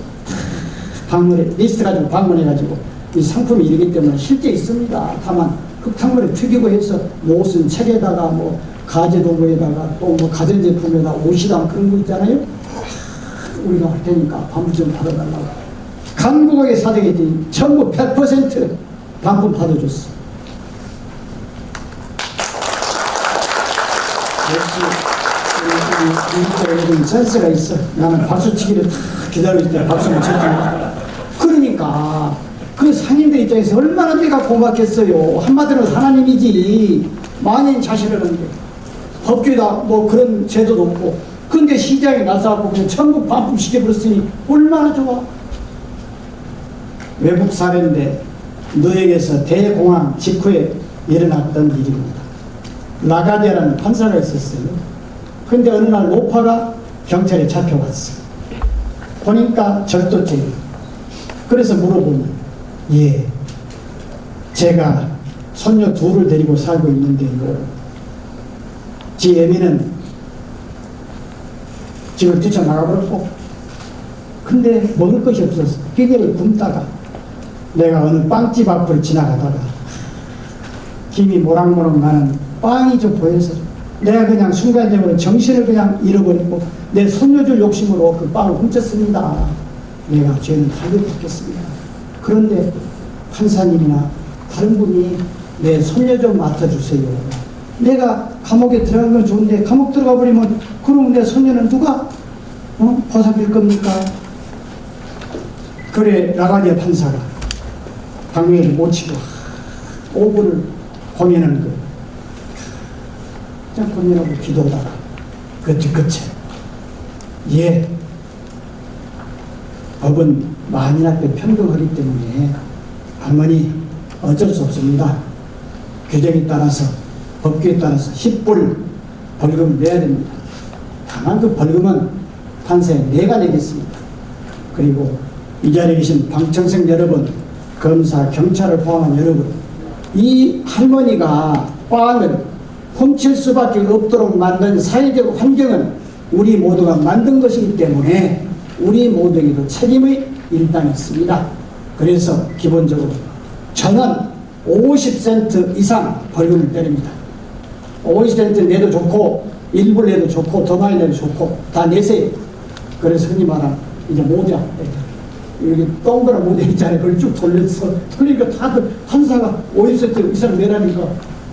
리스트 가지고 방문해가지고 이 상품이 이러기 때문에 실제 있습니다. 다만 흙탕물에 튀기고 해서 못은 책에다가 뭐 가재도구에다가 또 뭐 가전제품에다가 옷이랑 그런 거 있잖아요. 우리가 할 테니까 반품 좀 받아달라고. 간곡하게 사정했더니 전부 100% 반품 받아줬어. 역시 센스가 있어. 나는 박수치기를 다 기다릴 때 박수를 쳐주고. 그러니까 그 상인들 입장에서 얼마나 내가 고맙겠어요. 한마디로 하나님이지. 만인 자신이라는데 법규다 뭐 그런 제도도 없고. 근데 시장에 나서갖고 그냥 전부 반품시켜버렸으니 얼마나 좋아. 외국 사례인데 너에게서 대공황 직후에 일어났던 일입니다. 라가디아라는 판사가 있었어요. 근데 어느 날 노파가 경찰에 잡혀갔어요. 보니까 절도죄. 그래서 물어보면 예, 제가 손녀 둘을 데리고 살고 있는데요. 지 애미는 집을 뛰쳐나가버렸고 근데 먹을 것이 없어서 기계를 굶다가 내가 어느 빵집 앞을 지나가다가 김이 모락모락 나는 빵이 좀 보여서 내가 그냥 순간적으로 정신을 그냥 잃어버리고 내 손녀줄 욕심으로 그 빵을 훔쳤습니다. 내가 죄는 달게 받겠습니다. 그런데 판사님이나 다른 분이 내 손녀 좀 맡아주세요. 내가 감옥에 들어간 건 좋은데 감옥 들어가 버리면 그럼 내 손녀는 누가 보살필 겁니까? 그래 라가디아 판사가 방명을 못 치고 5분을 고민하는 거예요. 그냥 고민하고 기도하다가 그 뒤끝에 예, 법은 만인 앞에 평등하기 때문에 할머니 어쩔 수 없습니다. 규정에 따라서 법규에 따라서 10불 벌금을 내야 됩니다. 다만 그 벌금은 판사에 내가 내겠습니다. 그리고 이 자리에 계신 방청생 여러분, 검사, 경찰을 포함한 여러분, 이 할머니가 빵을 훔칠 수밖에 없도록 만든 사회적 환경은 우리 모두가 만든 것이기 때문에 우리 모두에게도 책임의 일당이 있습니다. 그래서 기본적으로 저는 50센트 이상 벌금을 때립니다. 50센트 내도 좋고 1불 내도 좋고 더 많이 내도 좋고 다 내세요. 그래서 흔히 말하는 이제 모자, 여기 동그란 모자 있잖아요. 그걸 쭉 돌렸어. 그러니까 다들 판사가 50센트 이상 내라니까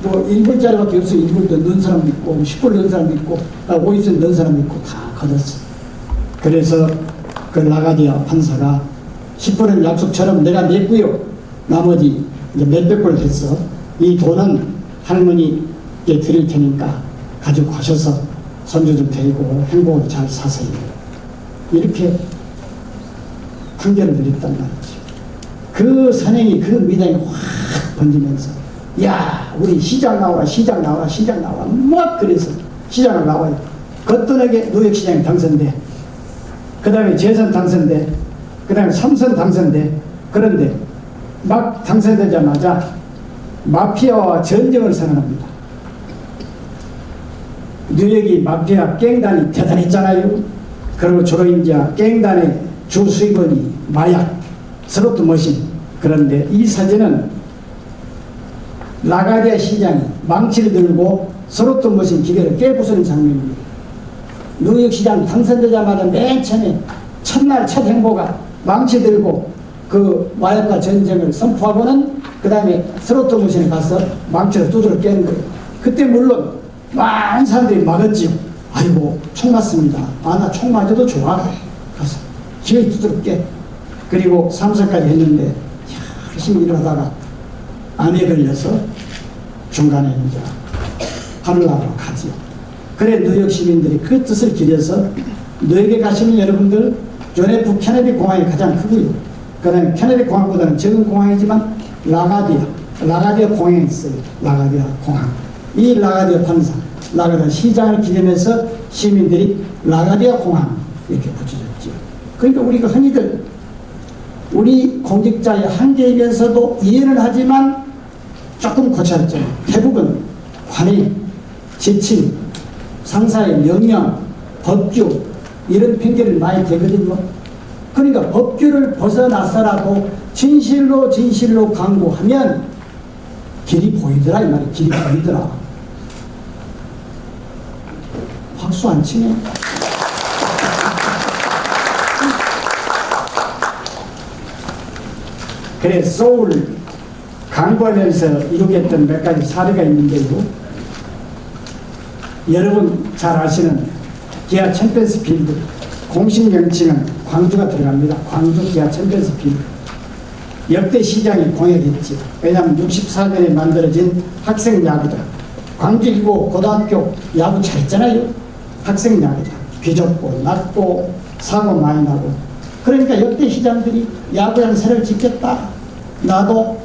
뭐 1불짜리밖에 없어요. 1불도 넣은 사람도 있고 10불 넣은 사람도 있고 50센트 넣은 사람도 있고 다 걷었어. 그래서 그 라가디아 판사가 10불은 약속처럼 내가 냈고요. 나머지 이제 몇백 불 했어. 이 돈은 할머니께 드릴 테니까 가지고 가셔서 손주 좀 데리고 행복을 잘 사세요. 이렇게 판결을 드렸단 말이죠. 그 선행이 그 미담이 확 번지면서 야 우리 시장 나와 시장 나와 시장 나와 막 그래서 시장을 나와요. 거뜬하게 노역시장에 당선돼. 그 다음에 재선 당선돼. 그 다음에 3선 당선돼. 그런데 막 당선되자마자 마피아와 전쟁을 선언합니다. 뉴욕이 마피아 갱단이 대단했잖아요. 그리고 주로 이제 갱단의 주 수입원이 마약, 스로트 머신. 그런데 이 사진은 라가디아 시장이 망치를 들고 스로트 머신 기계를 깨부수는 장면입니다. 뉴욕 시장 당선되자마자 맨 처음에 첫날 첫 행보가 망치 들고 그 마약과 전쟁을 선포하고는 그 다음에 스로트 머신에 가서 망치로 두드려 깨는 거예요. 그때 물론 많은 사람들이 막았지요. 아이고 총 맞습니다. 아 나 총 맞아도 좋아. 가서 기회 두드려 깨. 그리고 3선까지 했는데 열심히 일하다가 암에 걸려서 중간에 이제 하늘나라로 가지요. 그래 뉴욕 시민들이 그 뜻을 기려서 뉴욕에 가시는 여러분들 존 F 케네디 공항이 가장 크고요. 그 다음에 케네디 공항보다는 적은 공항이지만 라가디아 공항에 있어요. 라가디아 공항. 이 라가디아 판사, 라가디아 시장을 기념해서 시민들이 라가디아 공항 이렇게 붙여줬죠. 그러니까 우리가 흔히들 우리 공직자의 한계이면서도 이해는 하지만 조금 고쳤죠. 대부분 관행, 지침, 상사의 명령, 법규 이런 핑계를 많이 대거든요. 그러니까 법규를 벗어나서라도 진실로 강구하면 길이 보이더라 이 말이에요. 길이 보이더라. 박수 안 치네. 그래 소울 강구하면서 이루겠던 몇 가지 사례가 있는데요. 여러분 잘 아시는 기아 챔피언스 필드 공식 명칭은 광주가 들어갑니다. 광주 기아 챔피언스 필드. 역대 시장이 공약했지. 왜냐하면 64년에 만들어진 학생 야구장. 광주이고 고등학교 야구 잘했잖아요. 학생 야구장. 비좁고 낮고 사고 많이 나고. 그러니까 역대 시장들이 야구장 새를 짓겠다. 나도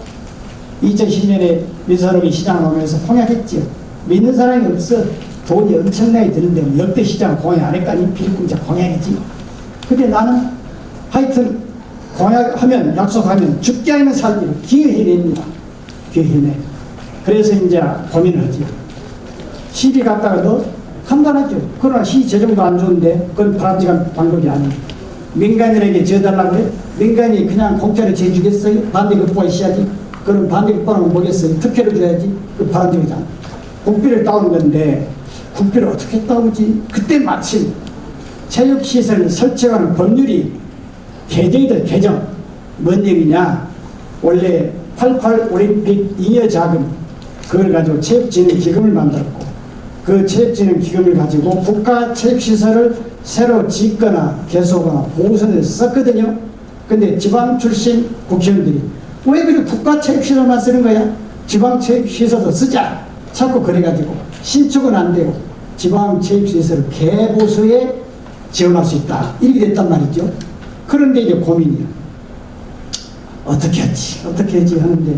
2010년에 민선욱이 시장 오면서 공약했지요. 믿는 사람이 없어. 돈이 엄청나게 드는데 역대 시장 공약 안 했까? 이 비리공자 공약이지. 근데 나는 하여튼 공약하면 약속하면 죽게 하면 살기로 기회해냅니다. 기회해내. 그래서 이제 고민을 하지. 시비 갔다가도 간단하죠. 그러나 시 재정도 안 좋은데 그건 바람직한 방법이 아니에요. 민간인에게 지어달라고 그래? 민간이 그냥 공짜로 지어주겠어요? 반대급부가 있어야지. 그럼 반대급부는 뭐겠어요? 특혜를 줘야지. 그 바람직이지 않아. 국비를 따오는 건데 국비를 어떻게 따오지? 그때 마침 체육시설 설치하는 법률이 개정이다. 개정. 뭔 얘기냐? 원래 88 올림픽 잉여 자금 그걸 가지고 체육진흥기금을 만들었고 그 체육진흥기금을 가지고 국가 체육시설을 새로 짓거나 개소하거나 보호선을 썼거든요. 근데 지방 출신 국회의원들이 왜 그렇게 국가체육시설만 쓰는 거야? 지방체육시설도 쓰자. 자꾸 그래가지고 신축은 안 되고 지방체육시설을 개보수에 지원할 수 있다. 이렇게 됐단 말이죠. 그런데 이제 고민이야. 어떻게 하지 하는데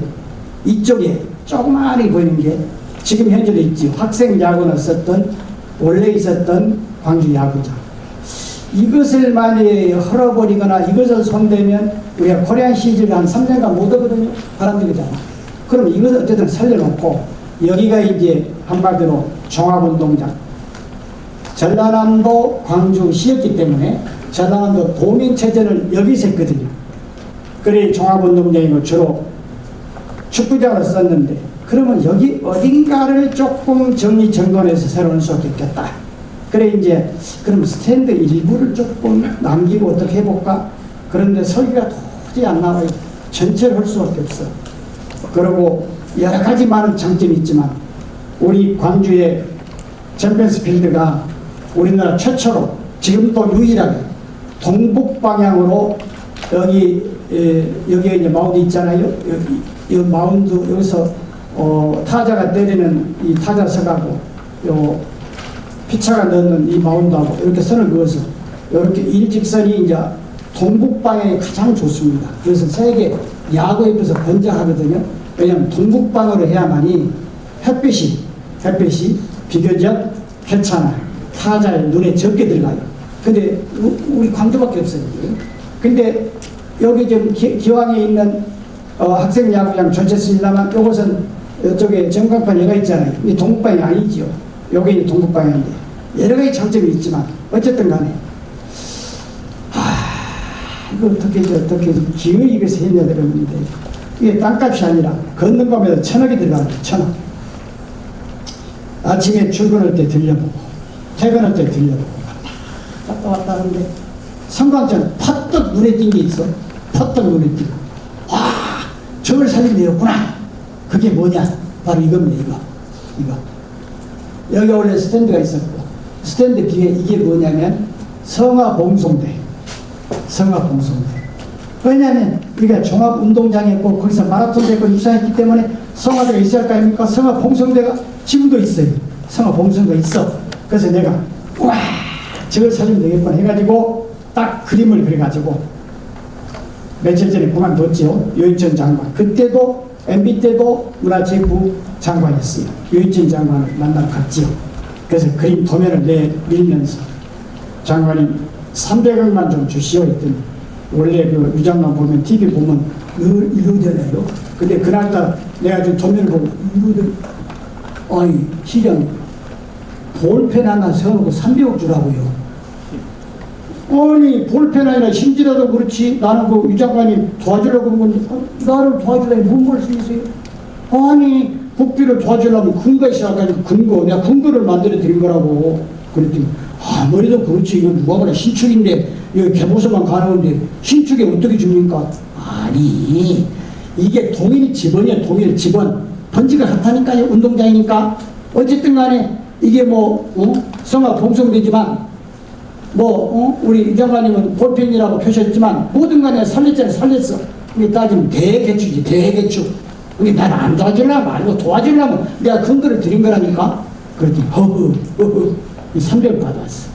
이쪽에 조그마하게 보이는 게 지금 현재도 있지. 학생 야구를 썼던 원래 있었던 광주 야구장. 이것을 만약에 헐어버리거나 이것을 손대면 우리가 코리안 시즌을 한 3년간 못 오거든요. 바람직이잖아. 그럼 이것을 어쨌든 살려놓고 여기가 이제 한마디로 종합운동장. 전라남도 광주시였기 때문에 전라남도 도민체전을 여기서 했거든요. 그래 종합운동장이고 주로 축구장을 썼는데 그러면 여기 어딘가를 조금 정리정돈해서 새로 넣을 수 있겠다. 그래 이제 그럼 스탠드 일부를 조금 남기고 어떻게 해볼까? 그런데 설계가 도저히 안 나와요. 전체를 할 수밖에 없어. 그리고 여러 가지 많은 장점이 있지만 우리 광주의 챔피언스 필드가 우리나라 최초로 지금도 유일하게 동북 방향으로 여기에 이제 마운드 있잖아요. 이 마운드 여기서 타자가 때리는 이 타자 서가고 요 피차가 넣는 이 마운드하고 이렇게 선을 그어서 이렇게 일직선이 이제 동북 방향이 가장 좋습니다. 그래서 세계 야구협회에서 권장하거든요. 왜냐하면 동북방으로 해야만이 햇빛이 비교적 괜찮아. 타자의 눈에 적게 들어가요. 근데 우리 광주밖에 없어요. 근데 여기 좀 기왕에 있는 학생 야구장 전체 쓰려면 이것은 이쪽에 전광판 얘가 있잖아요. 이 동북방이 아니지요. 여기 동북방인데 여러 가지 장점이 있지만 어쨌든 간에 이거 어떻게 기어이 이것을 했냐 그러는데 이게 땅값이 아니라 걷는 밤에도 1,000억이 들어가요. 1,000억. 아침에 출근할 때 들려보고 퇴근할 때 들려보고 왔다 하는데 성광천 팥떡 눈에 띈 게 있어. 팥떡 눈에 띄고 와 저걸 살린 데였구나. 그게 뭐냐 바로 이겁니다. 이거 여기 원래 스탠드가 있었고 스탠드 뒤에 이게 뭐냐면 성화봉송대. 왜냐하면 우리가 종합운동장이었고 거기서 마라톤 대고 입상했기 때문에 성화대가 있어야 할 거 아닙니까? 성화봉송대가 지금도 있어요. 성화봉송대가 있어. 그래서 내가 와 저걸 살리면 되겠구나 해가지고 딱 그림을 그려가지고 며칠 전에 그만뒀죠. 유인천 장관. 그때도 MB 때도 문화체육부 장관이었어요. 유인천 장관을 만나러 갔지요. 그래서 그림 도면을 내밀면서 장관님 300억만 좀 주시오 했더니 원래 그 유장관 보면 TV 보면 이러잖아요. 근데 그날따라 내가 좀 도면을 보고 아니 시장님 볼펜 하나 세워놓고 300억 주라고요. 아니 볼펜 아니라 심지라도 그렇지 나는 그 유장관이 도와주려고 그런 건데 나를 도와주려니 뭔 수 있어요? 아니 국비를 도와주려면 근거에 시작하니까 근거 내가 근거를 만들어 드린 거라고 그랬더니 아무래도 그렇지 이거 누가 봐라 신축인데 이거 개보수만 가능한데 신축에 어떻게 줍니까? 아니 이게 동일 지번이야. 동일 지번 번지가 같다니까요. 운동장이니까 어쨌든 간에 이게 성화 봉송되지만 우리 이 장관님은 볼펜이라고 표시했지만 뭐든 간에 살렸어. 이게 따지면 대개축이지 대개축. 근데 나는 안 도와주려면 말고 도와주려면 내가 근거를 드린 거라니까. 그랬더니 허허 이 300을 받아왔어.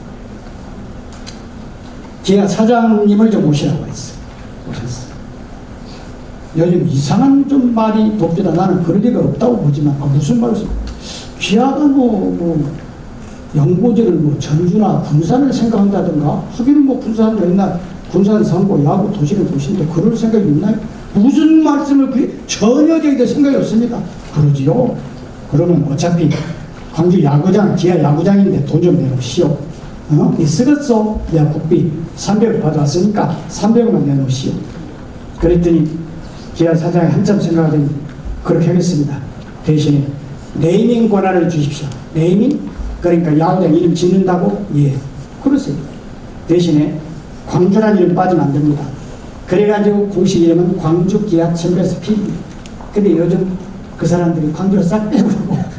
제가 사장님을 좀 오시라고 했어. 오셨어. 요즘 이상한 좀 말이 돕니다. 나는 그럴 리가 없다고 보지만 무슨 말이지? 귀하가 영고제를 전주나 군산을 생각한다든가 하기는 군산을 맨날 군산 상고 야구 도시는 도시인데 그럴 생각이 있나요? 무슨 말씀을 전혀 저희들 생각이 없습니다. 그러지요. 그러면 어차피 광주 야구장 기아 야구장인데 돈 좀 내놓으시오. 쓰겠어. 내가 국비 300을 받아왔으니까 300원만 내놓으시오. 그랬더니 기아 사장이 한참 생각하더니 그렇게 하겠습니다. 대신에 네이밍 권한을 주십시오. 네이밍? 그러니까 야구장 이름 짓는다고? 예. 그러세요. 대신에 광주라는 이름 빠지면 안 됩니다. 그래가지고 공식 이름은 광주 기아 챔피언스 필드. 근데 요즘 그 사람들이 광주를 싹 빼고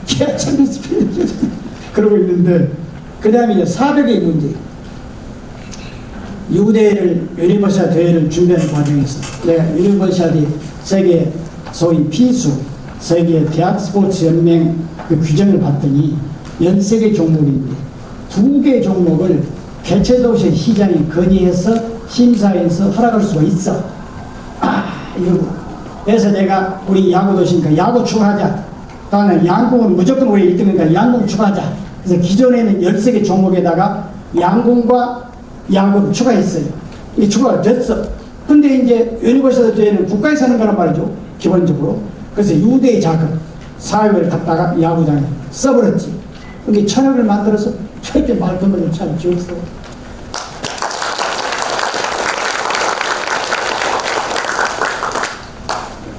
기아 챔피언스 필드 그러고 있는데 그 다음에 이제 400의 문제. 유니버시아드 대회를 준비하는 과정에서 내가 유니버시아드 세계 소위 피수 세계 대학 스포츠 연맹 그 규정을 봤더니 13개 종목인데 2개 종목을 개최도시 시장이 건의해서 심사해서 허락할 수가 있어. 이거. 그래서 내가 우리 야구도시니까 야구 추가하자. 다음에 양궁은 무조건 우리 1등이니까 양궁 추가하자. 그래서 기존에는 13개 종목에다가 양궁과 야구를 추가했어요. 이 추가가 됐어. 근데 이제 유니버시아드 대회는 국가에서 하는 거란 말이죠. 기본적으로. 그래서 유대의 자금, 사회를 갖다가 야구장에 써버렸지. 그게 천억을 만들어서 절대 말끔을 참 지었어.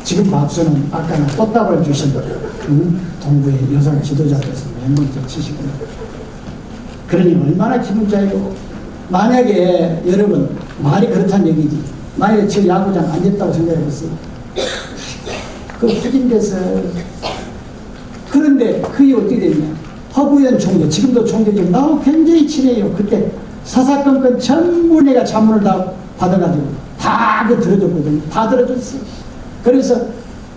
지금 박수는 아까는 꽃다발 주신 동부의 여성 지도자께서 맨 먼저 치시고 그러니 얼마나 기분 좋아요. 만약에 여러분 말이 그렇다는 얘기지. 만약에 저 야구장 앉았다고 생각해보세요. 그 흑인돼서 그런데 그게 어떻게 됐냐. 허구현 총재 지금도 총재지만 나하고 굉장히 친해요. 그때 사사건건 전부 내가 자문을 다 받아가지고 다 그 들어줬거든요. 다 들어줬어. 그래서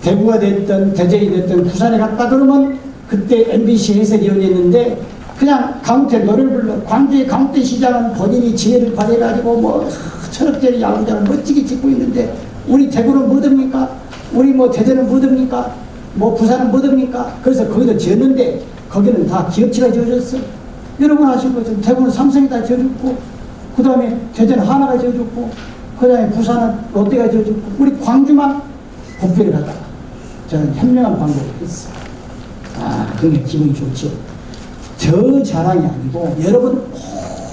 대구가 됐든 대전이 됐든 부산에 갔다 그러면 그때 MBC 해설위원이었는데 그냥 가운데 노래를 불러. 광주의 가운데 시장은 본인이 지혜를 발휘해가지고 뭐 천억짜리 야구장을 멋지게 짓고 있는데 우리 대구는 뭐듭니까? 우리 뭐 대전은 뭐듭니까? 뭐 부산은 뭐듭니까? 그래서 거기도 지었는데 거기는 다 기업체가 지어줬어. 여러분 아시는 것처럼 대구는 삼성이 다 지어줬고 그 다음에 대전은 하나가 지어줬고 그 다음에 부산은 롯데가 지어줬고 우리 광주만 복비를 갖다가 저는 현명한 방법을 했어. 그게 기분이 좋죠. 저 자랑이 아니고 여러분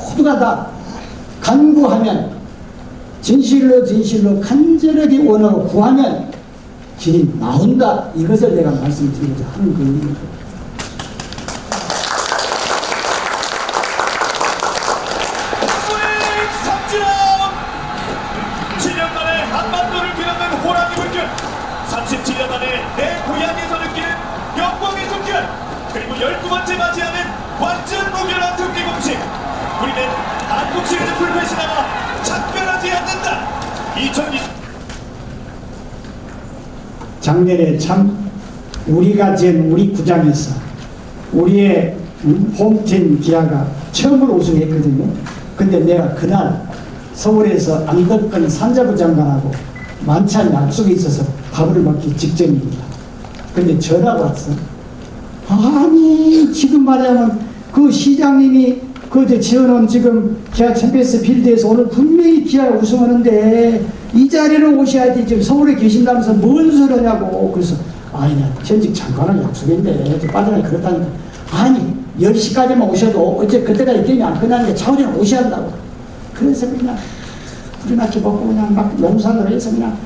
모두가 다 간구하면 진실로 간절하게 원하고 구하면 길이 나온다. 이것을 내가 말씀드리고자 하는 겁니다. 내 고향에서 느끼는 영광의 숨결 그리고 12번째 맞이하는 완전 무결한 경기 공식 우리는 한국시리즈 불펜이 나와 작별하지 않는다. 2020 작년에 참 우리가 지은 우리 구장에서 우리의 홈팀 기아가 처음으로 우승했거든요. 근데 내가 그날 서울에서 안덕근 산자부 장관하고 만찬 약속이 있어서 밥을 먹기 직전입니다. 근데 전화가 왔어. 아니 지금 말하면 그 시장님이 그 지어놓은 지금 기아 챔피언스 필드에서 오늘 분명히 기아가 우승하는데 이 자리로 오셔야지 지금 서울에 계신다면서 뭔 소리냐고. 그래서 아니 나 현직 장관은 약속인데 빠져나기 그렇다니까. 아니 10시까지만 오셔도 어째 그때까지 게임이 안 끝나는데 차오전에 오셔야 한다고. 그래서 그냥 불이나게 먹고 그냥 막 용산으로 해서 그냥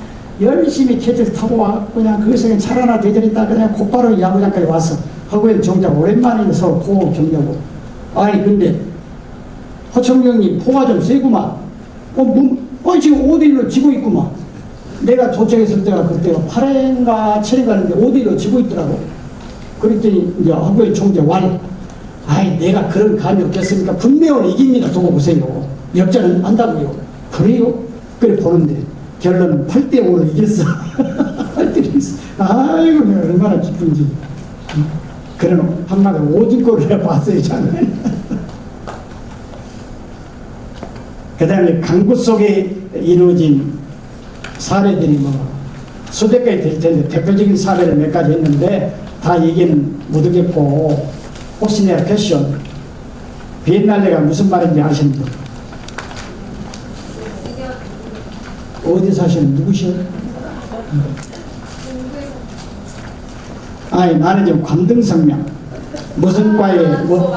열심히 캐들 타고 와 그냥 거기서 그냥 차 하나 대전했다 그냥 곧바로 야구장까지 왔어. 하고엔 정작 오랜만에 서울 포 경려고. 아니 근데 허청경님 포가 좀 세구만. 지금 5대1로 지고 있구만. 내가 도착했을 때가 그때가 8회인가 7회 가는데 5대1로 지고 있더라고. 그랬더니 이제 하고의 총재 왈. 아이 내가 그런 감이 없겠습니까? 분명히 오늘 이깁니다. 두고 보세요. 역전은 한다고요. 그래요? 그래 보는데 결론은 8대5로 이겼어. 8대1로 이겼어. 아이고 내가 얼마나 기쁜지. 그런 한마디로 오진골을 해봤어요 저는. 그 다음에 강구 속에 이루어진 사례들이 뭐 수백 가지 될 텐데 대표적인 사례를 몇 가지 했는데 다 얘기는 못 하겠고 혹시 내가 패션 비엔날레가 무슨 말인지 아시는 분? 어디 사시는 누구시요? 아니 나는 지금 관등성명 무슨 과에 뭐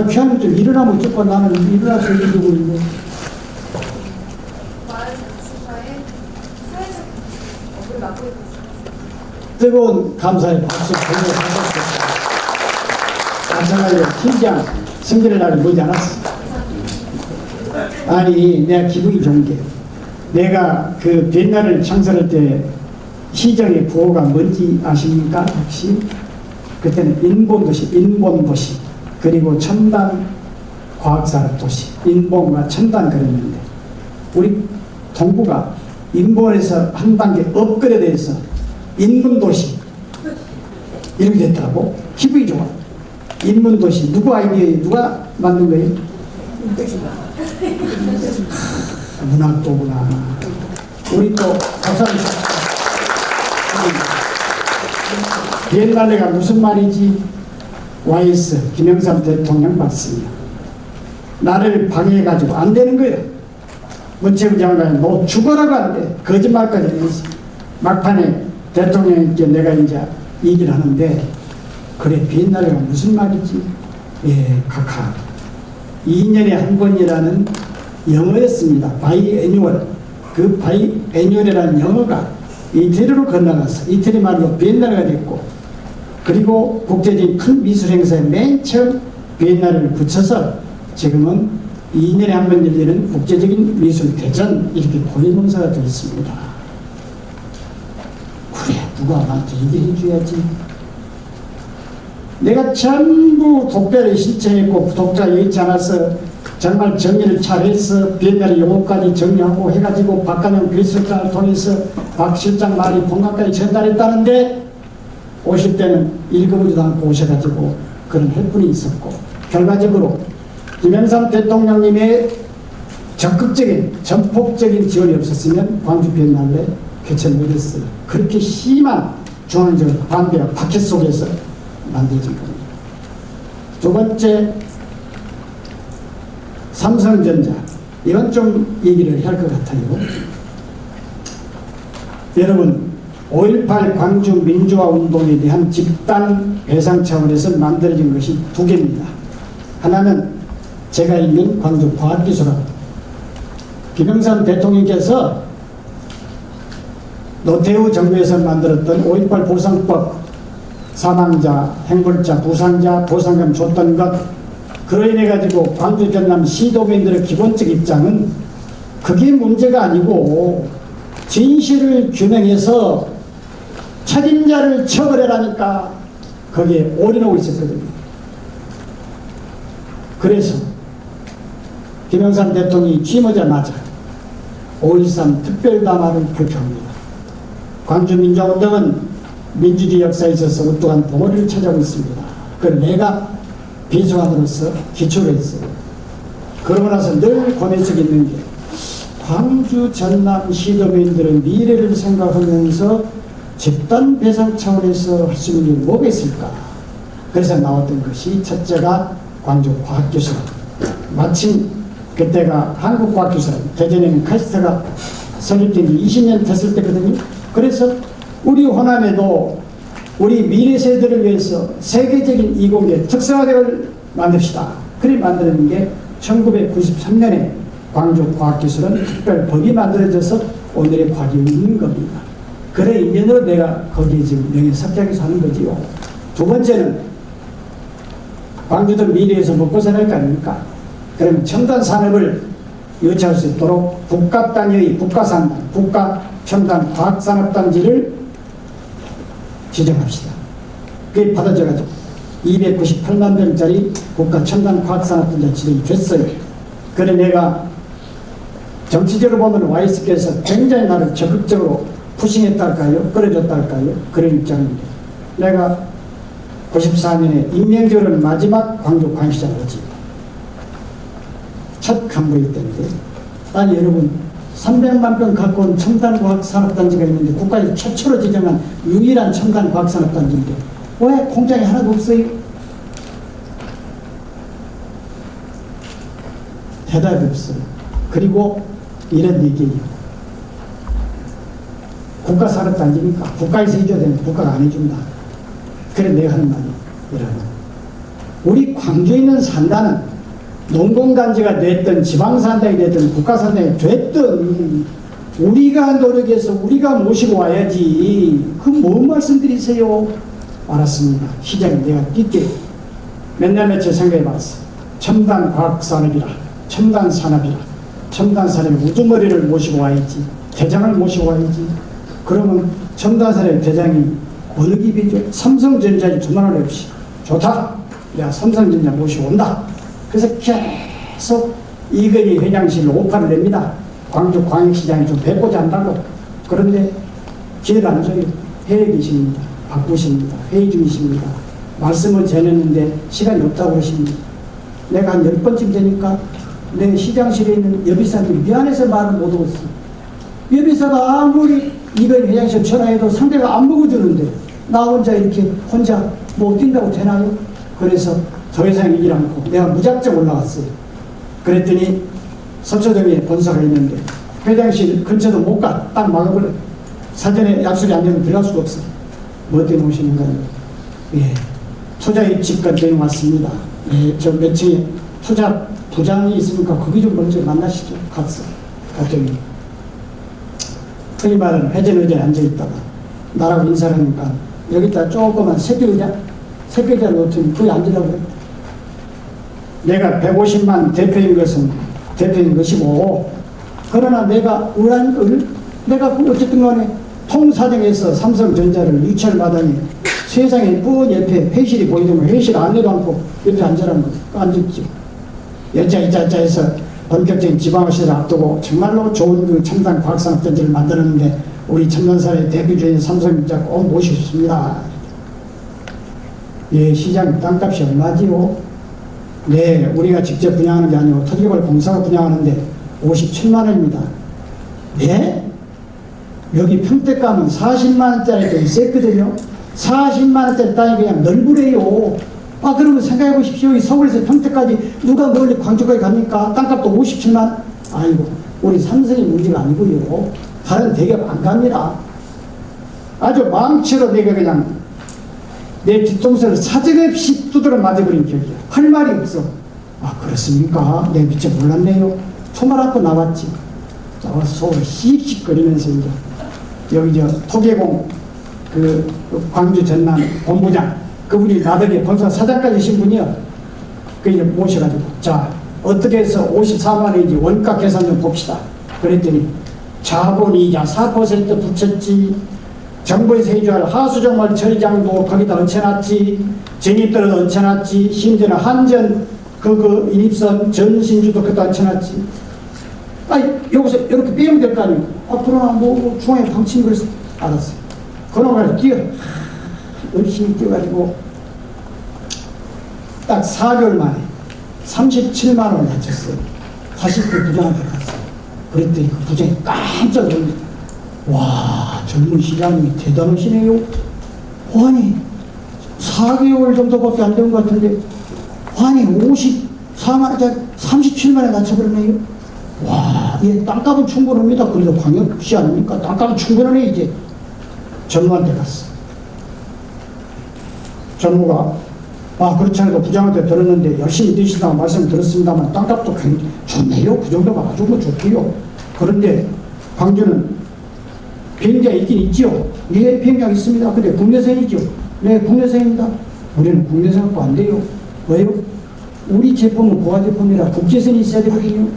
귀하면 좀 일어나면 어쩌고 나는 일어나서 이러고 있는데 뜨거운 감사의 박수 보내주셨습니다. 마찬가지로 팀장 승진의 날이 머지 않았어. 아니 내가 기분이 좋은 게 내가 그 비엔날레를 창설할 때 시정의 구호가 뭔지 아십니까? 혹시? 그때는 인본도시 그리고 첨단 과학산업 도시 인본과 첨단 그랬는데 우리 동구가 인보에서 한 단계 업그레이드해서 인문도시 이렇게 됐다고. 기분이 좋아. 인문도시 누구 아이디어에 누가 만든 거예요? 문학도구나. 우리 또 박사님 비엔날레가 무슨 말이지? YS 김영삼 대통령 맞습니다. 나를 방해해가지고 안 되는 거예요. 문체부 장관이 너 죽어라고 안 돼. 거짓말까지 했어. 막판에 대통령께 내가 이제 얘기를 하는데, 그래 비엔날레가 무슨 말이지? 예, 각하 2년에 한 번이라는 영어였습니다. 바이애뉴얼. 그 바이애뉴얼이라는 영어가 이태리로 건너가서 이태리 말로 비엔날레가 됐고, 그리고 국제적인 큰 미술 행사에 맨 처음 비엔날레를 붙여서 지금은 2년에 한 번 열리는 국제적인 미술 대전 이렇게 고유명사가 되어 있습니다. 그래 누가 나한테 얘기해 줘야지. 내가 전부 독배를 신청했고 독자 여의치 않아서 정말 정리를 잘해서 비엔날레 용어까지 정리하고 해가지고 박관영 비서장을 통해서 박 실장 말이 본관까지 전달했다는데 오실 때는 읽어보지도 않고 오셔가지고 그런 헬뿐이 있었고, 결과적으로 김영삼 대통령님의 적극적인 전폭적인 지원이 없었으면 광주 비엔날레 개최 못했어요. 그렇게 심한 중앙적 반대와 박해 속에서 만들어진 겁니다. 두 번째, 삼성전자. 이건 좀 얘기를 해야 할 것 같아요. 여러분, 5.18 광주 민주화 운동에 대한 집단 배상 차원에서 만들어진 것이 두 개입니다. 하나는 제가 있는 광주 과학기술원. 김영삼 대통령께서 노태우 정부에서 만들었던 5.18 보상법, 사망자, 행불자, 부상자 보상금 줬던 것, 그로 인해 가지고 광주 전남 시도민들의 기본적 입장은 그게 문제가 아니고 진실을 규명해서 책임자를 처벌해라니까 거기에 올인하고 있었거든요. 그래서 김영삼 대통령이 취임하자마자 5.13 특별담화를 발표합니다. 광주 민주화운동은 민주주의 역사에 있어서 우뚝한 덩어리를 차지하고 있습니다. 그걸 내가 비서관으로서 기초를 했어요. 그러고 나서 늘 고민속에 있는 게, 광주 전남 시도민들의 미래를 생각하면서 집단 배상 차원에서 할 수 있는 게 뭐가 있을까? 그래서 나왔던 것이 첫째가 광주 과학기술원. 마침 그때가 한국과학기술원, 대전에는 카스트가 설립된 지 20년 됐을 때거든요. 그래서 우리 호남에도 우리 미래 세대를 위해서 세계적인 이공계 특성화대를 만듭시다. 그리 만드는 게 1993년에 광주 과학기술원 특별법이 만들어져서 오늘의 과학이 있는 겁니다. 그래 인연으로 내가 거기에 지금 명예석장에서 하는 거지요. 두 번째는 광주도 미래에서 먹고 살아야 할 거 아닙니까? 그러면 첨단 산업을 유치할 수 있도록 국가 단위의 국가산단, 국가첨단 과학산업단지를 지정합시다. 그게 받아져가지고 298만 병짜리 국가첨단 과학산업단지가 지정이 됐어요. 그래 내가 정치적으로 보면 YS께서 굉장히 나를 적극적으로 푸싱했다 할까요? 끌어줬다 할까요? 그런 입장인데, 내가 94년에 임명적으로 마지막 광주 광시장을 하지. 첫 간부일 때인데, 아니 여러분 300만 병 갖고 온 첨단과학산업단지가 있는데 국가에서 최초로 지정한 유일한 첨단과학산업단지인데 왜 공장이 하나도 없어요? 대답이 없어요. 그리고 이런 얘기예요. 국가산업단지니까 국가에서 해줘야 되는데 국가가 안 해준다. 그래 내가 하는 말이 이러나, 우리 광주에 있는 산단은 농공단지가 됐든 지방산단이 됐든 국가산단이 됐든 우리가 노력해서 우리가 모시고 와야지. 그 뭔 말씀드리세요? 알았습니다. 시장에 내가 깊게 맨날 며칠 생각해봤어. 첨단 과학산업이라, 첨단 산업이라, 첨단 산업의 우두머리를 모시고 와야지. 대장을 모시고 와야지. 그러면 첨단 산업의 대장이 어느 기비죠? 삼성전자에 두말할 없이 좋다. 내가 삼성전자 모시고 온다. 그래서 계속 이건희 회장실로 오파를 냅니다. 광주 광역시장에 좀 뵙고자 한다고. 그런데 기회를 안 줘요. 회의 계십니다. 바쁘십니다. 회의 중이십니다. 말씀을 전했는데 시간이 없다고 그러십니다. 내가 한 10번쯤 되니까 내 시장실에 있는 여비사들이 미안해서 말을 못 하고 있어. 여비사가 아무리 이번 회장실 전화해도 상대가 안 먹어주는데 나 혼자 이렇게 혼자 뭐 뛴다고 되나요? 그래서 더 이상 이길 않고 내가 무작정 올라갔어요. 그랬더니 서초동에 본사가 있는데 회장실 근처도 못 가. 딱 막아버려. 사전에 약속이 안 되면 들어갈 수가 없어. 뭐 때문에 오시는가요? 예, 투자 입지권 때문에 왔습니다. 예, 저 몇 층에 투자 부장이 있으니까 거기 좀 먼저 만나시죠. 갔어. 갔더니 흔히 말하는 회전의자에 앉아있다가 나라고 인사를 하니까 여기다 조그만 새끼의자 놓더니 거기 앉으라고 그래. 내가 150만 대표인 것은 대표인 것이고, 그러나 내가 내가 어쨌든 간에 통사정에서 삼성전자를 유치를 받으니 세상에 뻔 옆에 회의실이 보이더만 회의실 안내도 않고 옆에 앉으라는 거 앉았지. 여자이자자에서 본격적인 지방시를 앞두고 정말로 좋은 그 첨단 과학산업단지를 만드는데 우리 첨단사의 대표주인 삼성전자 꼭 모시고 싶습니다. 예, 시장 땅값이 얼마지요? 네, 우리가 직접 분양하는 게 아니고 토지개발 공사가 분양하는데 57만 원입니다. 네? 여기 평택 가면 40만 원짜리 좀 셌거든요. 40만 원짜리 땅이 그냥 넓으래요. 아, 그러면 생각해 보십시오. 이 서울에서 평택까지 누가 멀리 광주까지 갑니까? 땅값도 57만. 아이고, 우리 삼성이 문제가 아니고요. 다른 대기업 안 갑니다. 아주 망치로 내가 그냥 내 뒤통수를 사정없이 두드려 맞아버린 기억이야. 할 말이 없어. 아, 그렇습니까? 내가 미처 몰랐네요. 소말 않고 나왔지. 서울을 씩씩거리면서 이제 여기 토계공 그 광주 전남 본부장 그분이 나덕에 본사 사장까지신 분이요. 그 이제 모셔가지고 자, 어떻게 해서 54만 원인지 원가 계산 좀 봅시다. 그랬더니 자본이자 4% 붙였지. 정부에서 해줘야 할 하수정말 처리장도 거기다 얹혀놨지. 전입들은 얹혀놨지. 심지어는 한전 그 인입선 전신주도 거기다 얹혀놨지. 아니, 여기서 이렇게 빼면 될 거 아니에요. 앞으로는 뭐 중앙에 방침 그래서 알았어요. 그놈을 열심히 뛰어가지고 딱 4개월 만에 37만 원을 다쳤어요. 다시 그 부장한테 갔어요. 그랬더니 그 부장이 깜짝 놀랍니다. 와, 젊은 시장님이 대단하시네요. 아니, 4개월 정도밖에 안 된 것 같은데 아니 54만 원짜리 37만 원에 다쳐버렸네요. 와, 예, 땅값은 충분합니다. 그래도 광역시 아닙니까? 땅값은 충분하네. 이제 전무한테 갔어. 전무가 아, 그렇지 않아도 부장한테 들었는데 열심히 뛰시다고 말씀 들었습니다만 땅값도 굉장히 좋네요. 그 정도가 아주 뭐 좋고요. 그런데 광주는 비행장 있긴 있지요. 네, 비행장 있습니다. 근데 국내선이죠. 네, 국내선입니다. 우리는 국내선 갖고 안 돼요. 왜요? 우리 제품은 고가 제품이라 국제선이 있어야 되거든요.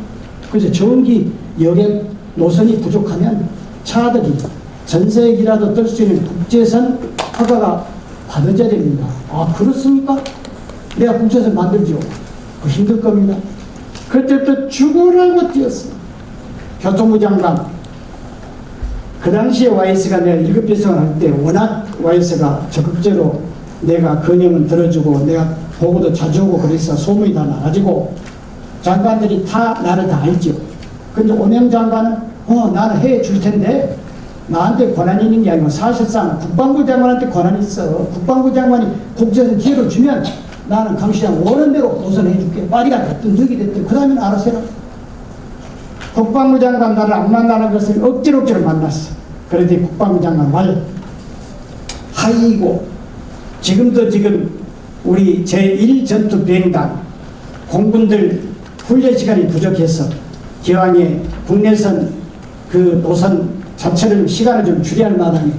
그래서 전기 여객 노선이 부족하면 차들이 전세기라도 뜰 수 있는 국제선 허가가 받아져야 됩니다. 아, 그렇습니까? 내가 국제선 만들죠. 그 힘들 겁니다. 그때부터 죽으라고 뛰었어. 교통부 장관. 그 당시에 YS가 내가 1급 배송을 할 때 워낙 YS가 적극적으로 내가 근영은 들어주고 내가 보고도 자주 오고 그래서 소문이 다 나가지고 장관들이 다 나를 다 알죠. 근데 오명 장관은 나는 해줄 텐데 나한테 권한이 있는 게 아니고 사실상 국방부 장관한테 권한이 있어. 국방부 장관이 국제선 기회를 주면 나는 강 시장 원하는 대로 노선해줄게. 파리가 됐든 누기 됐든 그 다음에 알아서 해라. 국방부 장관 나를 안 만나는 것을 억지로 만났어. 그랬더니 국방부 장관 말 하이고 지금도 우리 제1전투 비행단 공군들 훈련 시간이 부족해서 기왕에 국내선 그 노선 자체를 시간을 좀 줄여야 할 마당에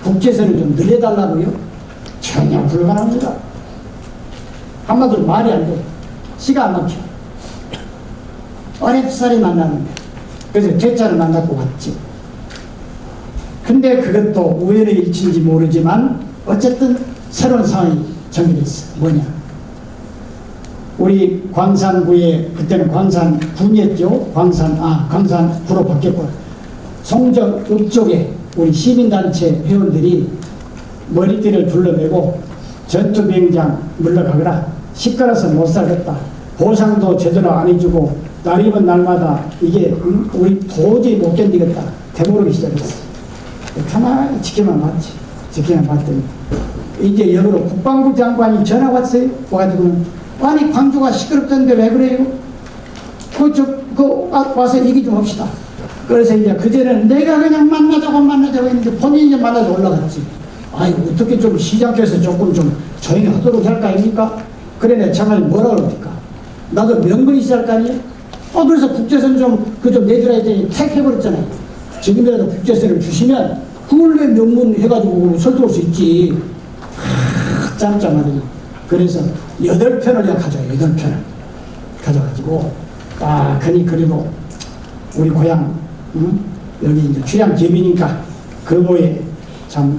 국제선을 좀 늘려달라고요? 전혀 불가능합니다. 한마디로 말이 안 돼. 시가 안 막혀. 어렵사리 만나는데. 그래서 제자를 만났고 왔지. 근데 그것도 우연의 일치인지 모르지만 어쨌든 새로운 상황이 정해졌어. 뭐냐? 우리 광산구에 그때는 광산군이었죠. 광산구로 바뀌었고 송정 읍쪽에 우리 시민단체 회원들이 머리띠를 둘러매고 전투비행장 물러가거라. 시끄러서 못 살겠다. 보상도 제대로 안 해주고 날이면 날마다 이게 우리 도저히 못 견디겠다. 되모르기 시작했어. 가만히 지켜만 봤지. 지켜만 봤더니 이제 역으로 국방부 장관이 전화 왔어요. 와가지고는 아니 광주가 시끄럽던데 왜 그래요? 와서 얘기 좀 합시다. 그래서 이제 그전에는 내가 그냥 만나자고 했는데 본인이 이제 만나서 올라갔지. 아이 어떻게 좀 시장께서 조금 좀 조용히 하도록 할 거 아닙니까? 그래 내가 장관이 뭐라 그럽니까? 나도 명분이 있어야 할 거 아니에요? 그래서 국제선 좀 내주라 했더니 택해버렸잖아요. 지금이라도 국제선을 주시면 그걸 내 명분 해가지고 설득할 수 있지. 짬짬하더니. 그래서 8편을 가져요. 8편을 가져가지고 딱 하니 그래도 우리 고향 여기 이제 취량제비니까 그모에 참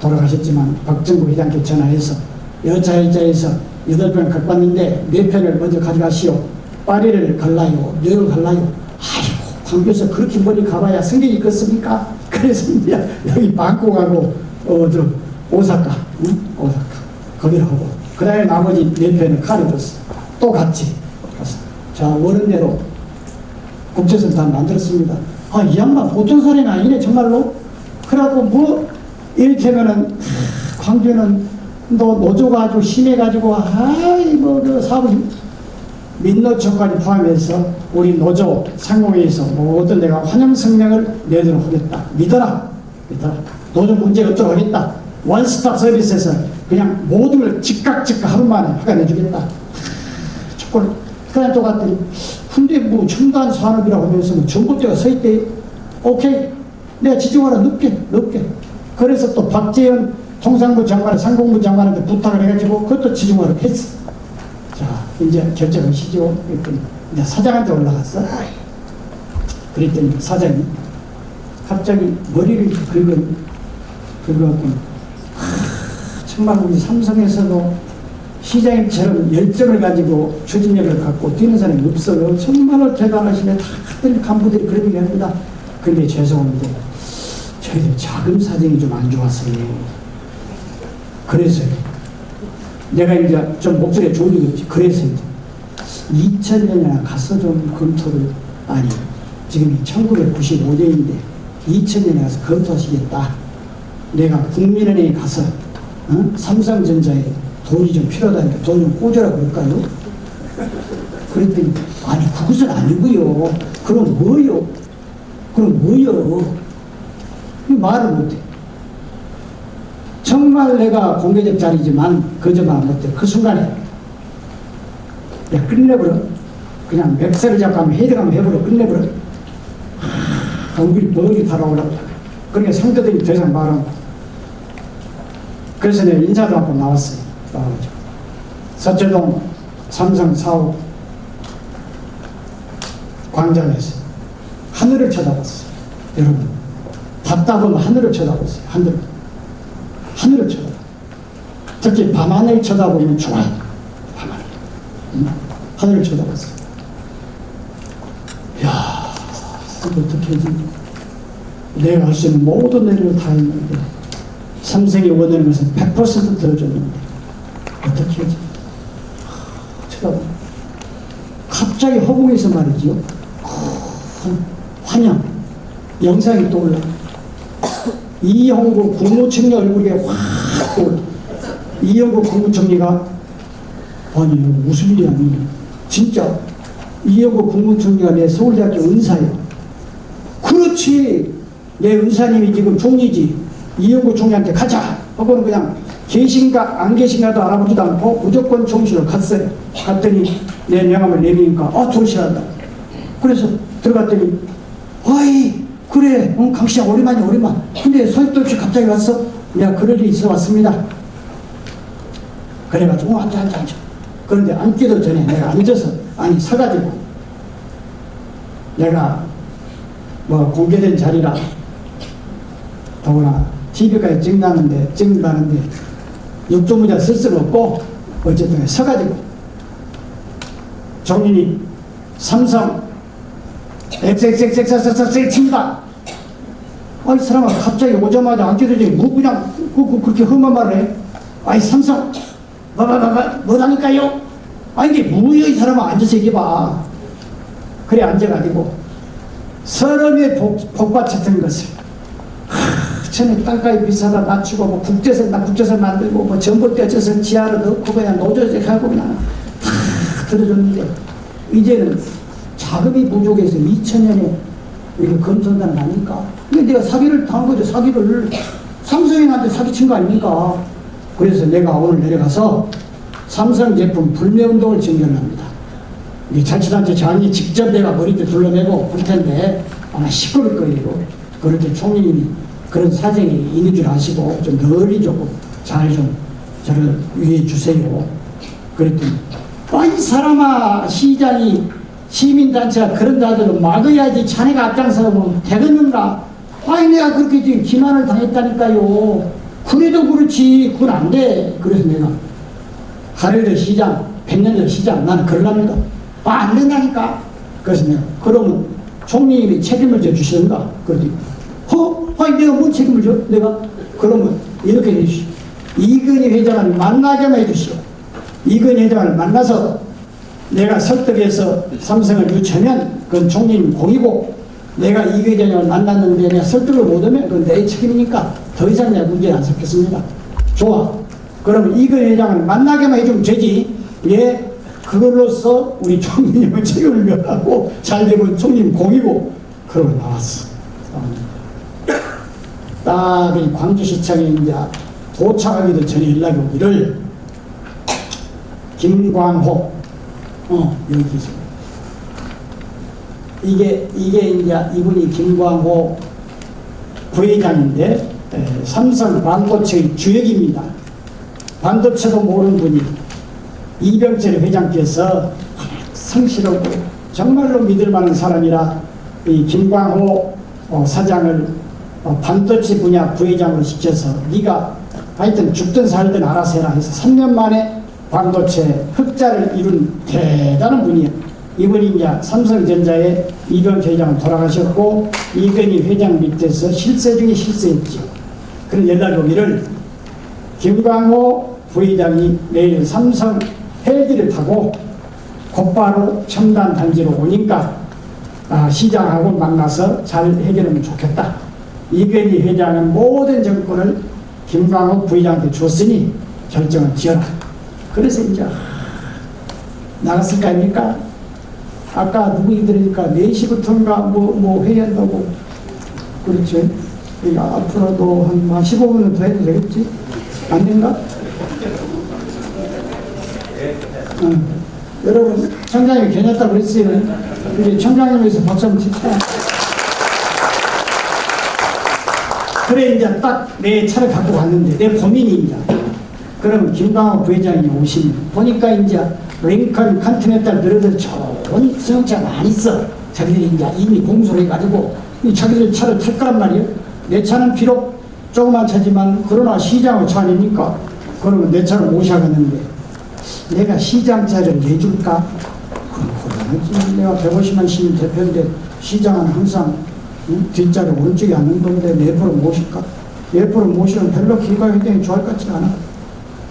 돌아가셨지만 박정구 회장께 전화해서 여차여차해서 8편을 갖고 왔는데 4편을 먼저 가져가시오. 파리를 갈라요. 뉴욕을 갈라요. 아이고 광주에서 그렇게 멀리 가봐야 승객이 있겠습니까? 그래서 이제 여기 방콕 가고 오사카 오사카 거기를 하고 그 다음에 나머지 4편을 가려줬어. 또 갔지. 갔어. 자 원은대로 국제선 다 만들었습니다. 이 양반 보통 사람이 아니네 정말로. 그래갖고 뭐 이를테면은 광주는 노조가 아주 심해가지고 그 사업이 민노총까지 포함해서 우리 노조 상공회에서 모든 내가 환영성명을 내도록 하겠다. 믿어라. 노조 문제 어쩌고 하겠다. 원스톱 서비스에서 그냥 모든 걸 즉각 하루 만에 허가내주겠다. 조건을 그냥 또 갔더니 근데 뭐 첨단 산업이라고 하면서 뭐 전봇대가 서있대. 오케이. 내가 지정하라 높게. 그래서 또 박재현 통상부 장관, 상공부 장관한테 부탁을 해가지고 그것도 지정하라고 했어. 자, 이제 결정하시죠. 그랬더니 이제 사장한테 올라갔어. 그랬더니 사장이 갑자기 머리를 긁어갖고 정말 우리 삼성에서도 시장님처럼 열정을 가지고 추진력을 갖고 뛰는 사람이 없어요. 정말로 대단하시네. 다들 간부들이 그런 얘기 합니다. 근데 죄송한데 저희들 자금 사정이 좀 안 좋았어요. 그래서요. 내가 이제 좀 목소리가 좋아지겠지. 그래서 2000년에 가서 좀 검토를 지금 1995년인데 2000년에 가서 검토하시겠다. 내가 국민은행에 가서 삼성전자에 돈이 좀 필요하다니까 돈 좀 꽂으라고 그럴까요? 그랬더니 그것은 아니고요. 그럼 뭐요? 말을 못해. 정말 내가 공개적 자리지만 거짓말 못해. 그 순간에 내가 끝내버려. 그냥 맥살을 잡고 하면 헤드가면 해버려. 끝내버려. 얼굴이 머리 달아오라고. 그러니까 상대들이 더 이상 말하고. 그래서 내가 인사도 하고 나왔어요. 서초동 삼성 사업 광장에서 하늘을 쳐다봤어요. 여러분 답답하면 하늘을 쳐다봤어요. 하늘을 쳐다봐. 특히 밤하늘 쳐다보면 좋아요. 밤하늘. 하늘을 쳐다봤어요. 이야, 어떻게 하지? 내가 할 수 있는 모든 일을 다 했는데 삼성이 원하는 것은 100% 들어줬는데 어떻게 하지? 쳐다봐. 갑자기 허공에서 말이지요. 환영 영상이 떠올라. 이영구 국무총리 얼굴에 확 떠올라. 이영구 국무총리가 아니 무슨 일이 아니냐. 진짜 이영구 국무총리가 내 서울대학교 은사예요. 그렇지. 내 은사님이 지금 총리지. 이영구 총리한테 가자 하고는 그냥 계신가 안 계신가도 알아보지도 않고 무조건 총실로 갔어요. 갔더니 내 명함을 내미니까 총실한다. 그래서 들어갔더니 아이 그래 강시장 오랜만이야. 근데 소식도 없이 갑자기 왔어. 내가 그럴 일이 있어 왔습니다. 그래가지고 앉아. 그런데 앉기도 전에 내가 앉아서 서가지고 내가 뭐 공개된 자리라 더구나 TV까지 찍는다는데 육조문자 쓸 수는 없고 어쨌든 서가지고 종인이 삼성 엑엑엑엑엑엑엑 칩니다. 아이 사람아 갑자기 오자마자 안 깨더니 뭐 그냥 그렇게 험한 말을 해. 아이 삼성 뭐라니까요? 아니 이게 뭐야 이 사람아 앉아서 얘기해봐. 그래 앉아가지고 서름의 복받쳤던 것을 전에 땅값이 비싸다 낮추고 뭐 국제선 만들고 뭐 전봇대 어째서 지하로 넣고 그냥 노조직하고 그냥 다 들어줬는데 이제는 자금이 부족해서 2000년에 이렇게 검선단 아닙니까? 근데 내가 사기를 당한 거죠. 사기를 삼성인한테 사기친 거 아닙니까? 그래서 내가 오늘 내려가서 삼성 제품 불매운동을 진행합니다. 이 자치단체 장이 직접 내가 머리띠 둘러매고 그럴 텐데 아마 시끄러울 거예요. 그럴 때 총리님이 그런 사정이 있는 줄 아시고 좀 널리 조금 잘 좀 저를 위해 주세요. 그랬더니 이 사람아 시장이 시민단체가 그런 자들을 막아야지 자네가 앞장서면 되겠는가? 아니 내가 그렇게 지금 기만을 당했다니까요. 그래도 그렇지 그건 안 돼. 그래서 내가 하늘의 시장 100년의 시장 나는 그러랍니다. 안 된다니까. 그래서 내가 그러면 총리님이 책임을 져 주시던가. 그러더니 아니 내가 뭔 책임을 져? 내가 그러면 이렇게 해주시오. 이건희 회장을 만나게만 해주시오. 이건희 회장을 만나서 내가 설득해서 삼성을 유치하면 그건 총리님 공이고 내가 이건희 회장을 만났는데 내가 설득을 못하면 그건 내 책임이니까 더 이상 내가 문제를 안 삼겠습니다. 좋아. 그러면 이건희 회장을 만나게만 해주면 되지. 예, 그걸로써 우리 총리님은 책임을 면하고 잘 되면 총리님 공이고 그러고 나왔어. 딱 광주시청에 이제 도착하기도 전에 연락이 오기를 김광호 여기 계세요. 이게 이제 이분이 김광호 부회장인데 삼성 반도체의 주역입니다. 반도체도 모르는 분이 이병철 회장께서 성실하고 정말로 믿을 만한 사람이라 이 김광호 사장을 반도체 분야 부회장으로 시켜서 네가 하여튼 죽든 살든 알아서 해라 해서 3년 만에 반도체 흑자를 이룬 대단한 분이에요. 이분이 이제 삼성전자의 이병철 회장은 돌아가셨고 이건희 회장 밑에서 실세 중에 실세했죠. 그런 연락이 오기를 김광호 부회장이 내일 삼성 헬기를 타고 곧바로 첨단 단지로 오니까 시장하고 만나서 잘 해결하면 좋겠다. 이건희 회장은 모든 정권을 김광호 부회장한테 줬으니 결정을 지어라. 그래서 이제 나갔을 거 아닙니까? 아까 누구 들으니까 4시부터인가 뭐 회의한다고. 그렇죠. 그러니까 앞으로도 한 15분은 더 해도 되겠지? 안 된가? 여러분 청장님이 괜찮다고 그랬어요. 우리 청장님에서 박수 한번 칩시다. 그래 이제 딱 내 차를 갖고 갔는데 내 고민이 이제 그러면 김광호 부회장이 오시면 보니까 이제 링컨 컨티넨탈 들어들 좋은 승용차가 많이 있어. 자기들이 이제 이미 공소를 해가지고 자기들 차를 탈 거란 말이에요. 내 차는 비록 조그만 차지만 그러나 시장의 차 아닙니까? 그러면 내 차를 모셔가는데 내가 시장 차를 내줄까? 그럼 내가 150만 시민 대표인데 시장은 항상 뒷자리 오른쪽에 앉는 건데 내 옆으로 모실까? 내 옆으로 모시면 별로 김광호 회장이 좋아할 것 같지가 않아.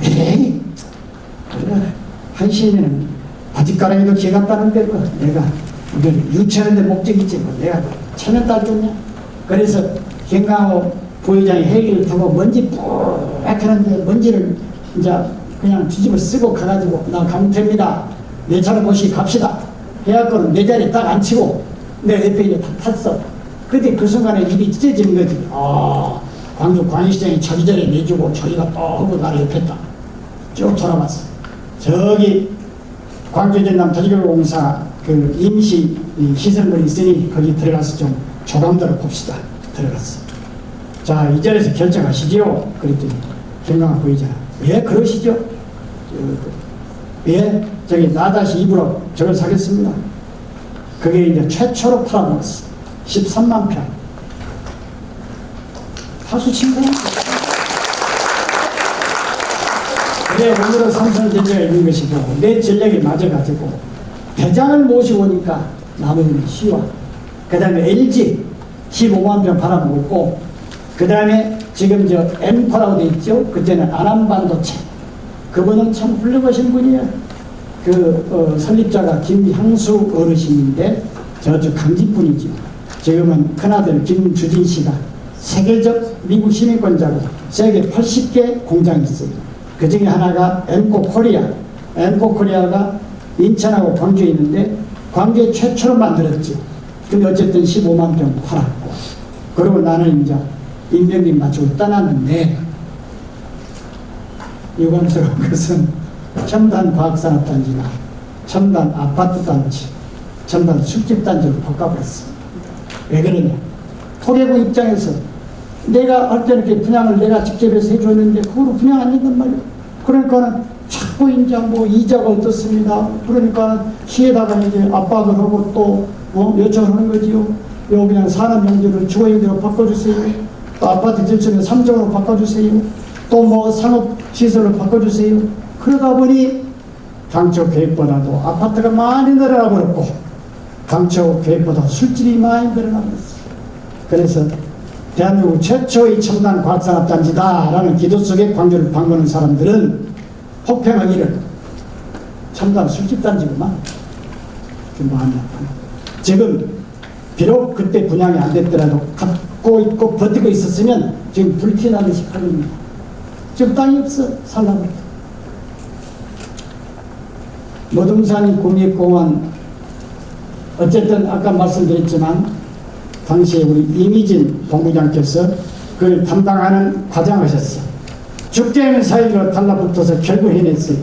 에이 그래 한 시민은 바짓가랑이도 개같다는데 내가 이걸 유치하는 데 목적이 있지 뭐 내가 천연 따르겠냐. 그래서 김광호 부회장이 헬기를 타고 먼지 뿌락 하는데 먼지를 이제 그냥 뒤집어 쓰고 가가지고 나 강태입니다. 내 차를 모시고 갑시다. 해갖고는 내 자리에 딱 앉히고 내 옆에 이제 탁 탔어. 그때 그 순간에 입이 찢어지는 거지. 광주 광역시장이 자기 자리에 내주고 저희가 또 하고 나를 옆에 딱 쭉 돌아봤어. 저기 광주전남 도시개발공사 그 임시 시설물이 있으니 거기 들어가서 좀 조감도를 봅시다. 들어갔어. 자, 이 자리에서 결정하시죠. 그랬더니 김광호 부회장 예 그러시죠. 예 저기 나-2부로 저걸 사겠습니다. 그게 이제 최초로 팔아먹었어. 13만 평. 파수 친구. 그래 오늘은 삼성전자가 있는 것이고 내 전략에 맞아가지고 대장을 모시고 오니까 나머지는 시와, 그 다음에 LG 15만 병 팔아먹었고, 그 다음에 지금 저 엠코라고 돼 있죠. 그때는 아남반도체. 그분은 참 훌륭하신 분이에요. 설립자가 김향수 어르신인데 저쪽 강진분이죠. 지금은 큰아들 김주진 씨가 세계적 미국 시민권자고 세계 80개 공장이 있어요. 그 중에 하나가 엠코 코리아. 엠코 코리아가 인천하고 광주에 있는데 광주에 최초로 만들었죠. 근데 어쨌든 15만 병 팔았고, 그리고 나는 이제 임명님 맞추고 떠났는데, 유감스러운 것은 첨단 과학산업단지나 첨단 아파트단지, 첨단 술집단지로 바꿔버렸어. 왜 그러냐? 토대부 입장에서 내가 할 때는 이렇게 분양을 내가 직접 해서 해줬는데 그거로 분양 안 된단 말이야. 그러니까는 자꾸 이제 뭐 이자가 어떻습니다. 그러니까 시에다가 이제 압박을 하고 또 요청을 하는 거지요. 요 그냥 산업용지를 주거용지로 바꿔주세요. 또 아파트 질서는 3종으로 바꿔주세요. 또 뭐 상업시설로 바꿔주세요. 그러다 보니 당초 계획보다도 아파트가 많이 늘어나 버렸고, 당초 계획보다 술집이 많이 늘어나 버렸어요. 그래서 대한민국 최초의 첨단 과학산업단지다라는 기도 속에 광주를 방문한 사람들은 혹평하기를 첨단 술집단지구만. 마음이 아파요. 지금 비록 그때 분양이 안 됐더라도 갖고 있고 버티고 있었으면 지금 불티나듯이 팔립니다. 지금 땅이 없어. 살라고. 모둠산 국립공원, 어쨌든 아까 말씀드렸지만 당시에 우리 이미진 본부장께서 그걸 담당하는 과장하셨어. 죽게는 사이로 달라붙어서 결국 해냈어요.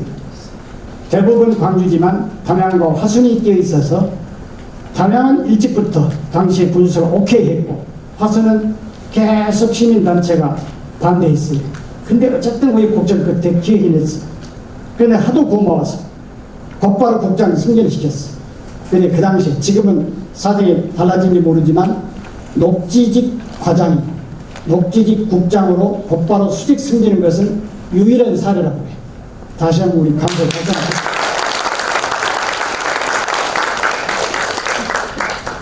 대부분 광주지만 담양과 화순이 끼어 있어서 담양은 일찍부터 당시에 분수를 오케이 했고, 화순은 계속 시민단체가 반대했어요. 근데 어쨌든 우리 국정 끝에 기획해냈어. 그런데 하도 고마워서 곧바로 국장을 승진시켰어. 근데 그 당시에, 지금은 사정이 달라진지 모르지만 녹지직 과장이 녹지직 국장으로 곧바로 수직 승진한 것은 유일한 사례라고 해. 다시 한번 우리 감사를 표명합니다.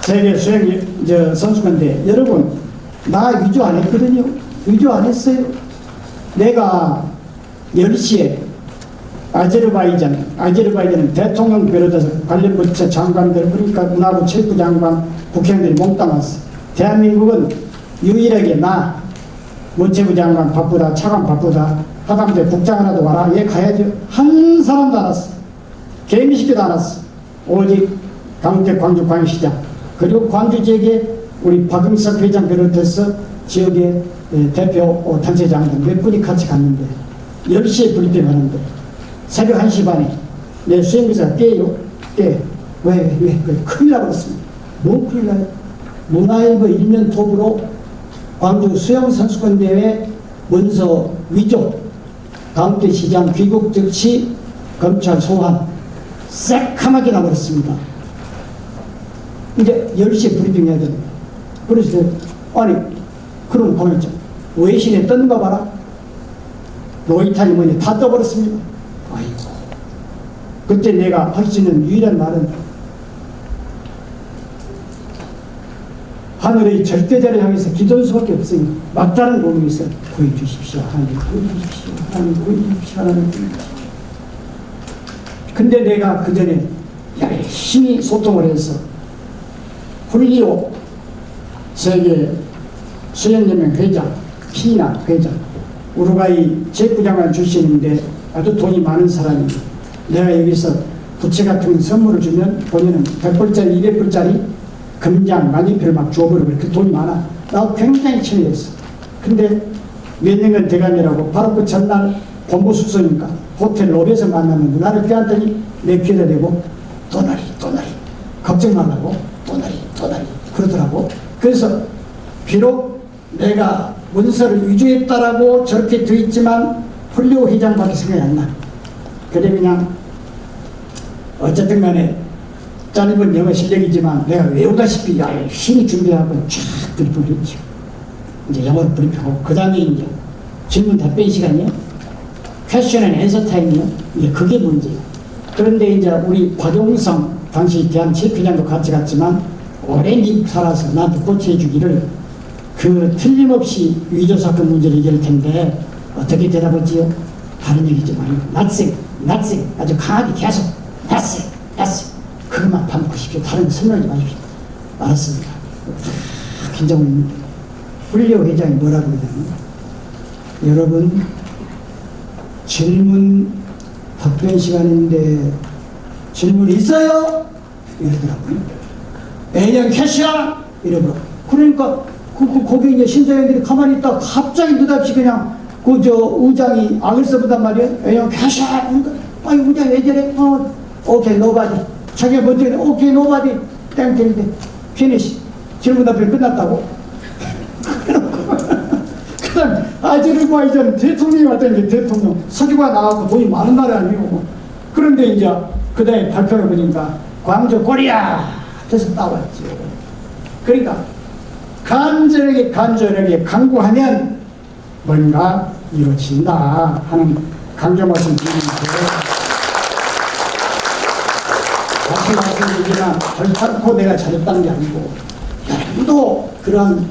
세계 수영 선수건데 여러분, 나 위조 안 했거든요. 위조 안 했어요. 내가 10시에 아제르바이잔은 대통령 비롯해서 관련 부처 장관들, 그러니까 문화부 체육부 장관, 국회의원들이 몽땅 왔어. 대한민국은 유일하게 나 문체부 장관 바쁘다, 차관 바쁘다, 하다못해 국장 하나도 와라, 얘 가야죠. 한 사람도 안 왔어. 개미식도 안 왔어. 오직 강태 광주광역시장, 그리고 광주 지역에 우리 박응석 회장 비롯해서 지역의 대표 단체장들 몇 분이 같이 갔는데 10시에 브리핑 하는데 새벽 1시 반에 내 수행비서가 깨요. 왜 큰일 나버렸습니다. 뭐 큰일 나요? 문화일보 1년 톱으로 광주 수영선수권대회 문서 위조, 강태 시장 귀국 즉시 검찰 소환, 새카맣게 나버렸습니다. 이제 10시에 브리핑 해야 됩니다. 그래서 아니 그럼 가만있죠. 외신에 떴는 거 봐라. 로이타니 뭐니 다 떠버렸습니다. 아이고, 그때 내가 할 수 있는 유일한 말은 하늘의 절대자를 향해서 기도할 수밖에 없어요. 막다른 고민이 있어요. 구해주십시오. 하나님 구해주십시오. 하나님 구해주십시오. 하나님 구해주십시오. 근데 내가 그 전에 열심히 소통을 해서 훌리오 세계 수영연맹 회장, 피나 회장, 우루과이 체육부장관 출신인데 아주 돈이 많은 사람이, 내가 여기서 부채 같은 선물을 주면 본인은 100불짜리 200불짜리 금장 만년필을 막 줘버리고 그 돈이 많아. 나 굉장히 친해졌어. 근데 몇 년간 대감이라고 바로 그 전날 본부 숙소니까 호텔 로비에서 만났는데 나를 껴안더니 내 귀에다 대고 도나리 걱정 말라고 도나리 그러더라고. 그래서 비록 내가 문서를 위조했다라고 저렇게 돼 있지만 훌리오 회장밖에 생각이 안 나. 그래 그냥 어쨌든 간에 짧은 영어 실력이지만 내가 외우다시피 열심히 준비하고 쫙 브리핑을 했죠. 이제 영어로 브리핑하고 그 다음에 이제 질문 답변 시간이요. 퀘스천 앤 앤서 타임이요. 이제 그게 문제예요. 그런데 이제 우리 박용성 당시 대한체육회장도 같이 갔지만 오랜 일 살아서 나한테 고치해 주기를 그 틀림없이 위조 사건 문제를 얘기할 텐데 어떻게 대답하지요? 다른 얘기지 말고 nothing 아주 강하게 계속 nothing 그것만 반복하십시오. 다른 거 설명하지 마십시오. 알았습니다. 김정은 훈련회장이 뭐라고 그러냐면 여러분 질문 답변 시간인데 질문 있어요? 이러더라고요. A형 캐시야? 이러더라고요. 그러니까 거기 이제 심사위원들이 가만히 있다가 갑자기 느닷없이 그냥 의장이 악을 써보단 말이에요. A형 캐시야? 아니 의장이 왜 저래? 오케이 노바디. 자기가 먼저 해. 오케이 노바디. 땡땡땡. 피니시. 질문 답변 끝났다고? 그다음 아저를 뭐 이제는 대통령이 왔다니 대통령 서기가 나가고 돈이 많은 나라 아니고 그런데 이제 그다음에 발표를 보니까 광주 코리아 해서 따왔죠. 그러니까 간절하게 강구하면 뭔가 이루어진다 하는 강조 말씀 드리면서 다시 말씀드리지만 결단코 내가 잘했다는 게 아니고 여러분도 그런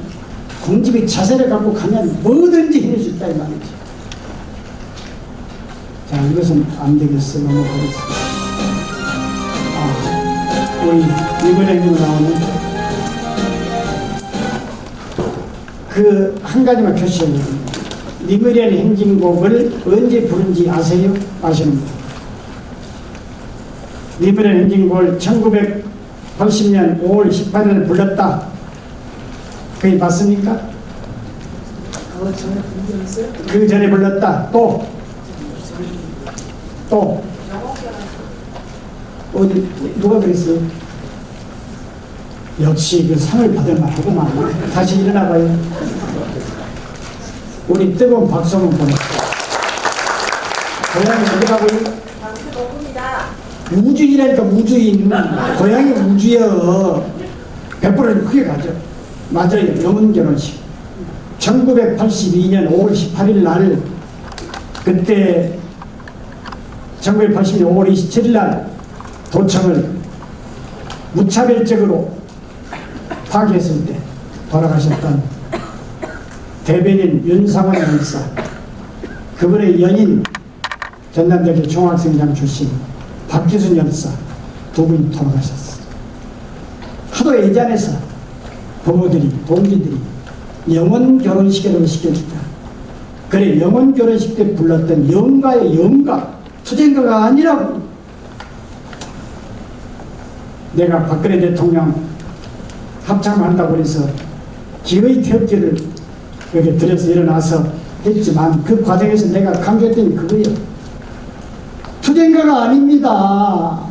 공직의 자세를 갖고 가면 뭐든지 해낼 수 있다 이 말이지. 자, 이것은 안 되겠어. 넘어가겠습니다. 우리 이번에는 나오는 그 한 가지만 표시해요. 리버리안 행진곡을 언제 부른지 아세요? 아시는 분? 리버리안 행진곡을 1980년 5월 18일 불렀다. 그게 맞습니까? 그 전에 불렀다. 또 어디 누가 그랬어요? 역시 그 상을 받을 만하고만. 다시 일어나봐요. 우리 뜨거운 박수 한번 보내주세요. 고향이 어디 가고요? 우주인이라니까 우주인. 고향이 우주여. 100%는 크게 가죠. 맞아요. 영혼 결혼식. 1982년 5월 18일 날 그때 1980년 5월 27일 날 도청을 무차별적으로 파괴했을 때 돌아가셨던 대변인 윤상원 열사, 그분의 연인 전남대학교 종합생장 출신 박기순 열사 두 분이 돌아가셨어요. 하도 애잔해서 부모들이 동지들이 영혼 결혼식을 시켜주자. 그래 영혼 결혼식 때 불렀던 영가의 영가 투쟁가가 아니라 내가 박근혜 대통령 합참한다고 해서 기의 태극기를 여기 들여서 일어나서 했지만 그 과정에서 내가 강조했던 그거예요. 투쟁가가 아닙니다.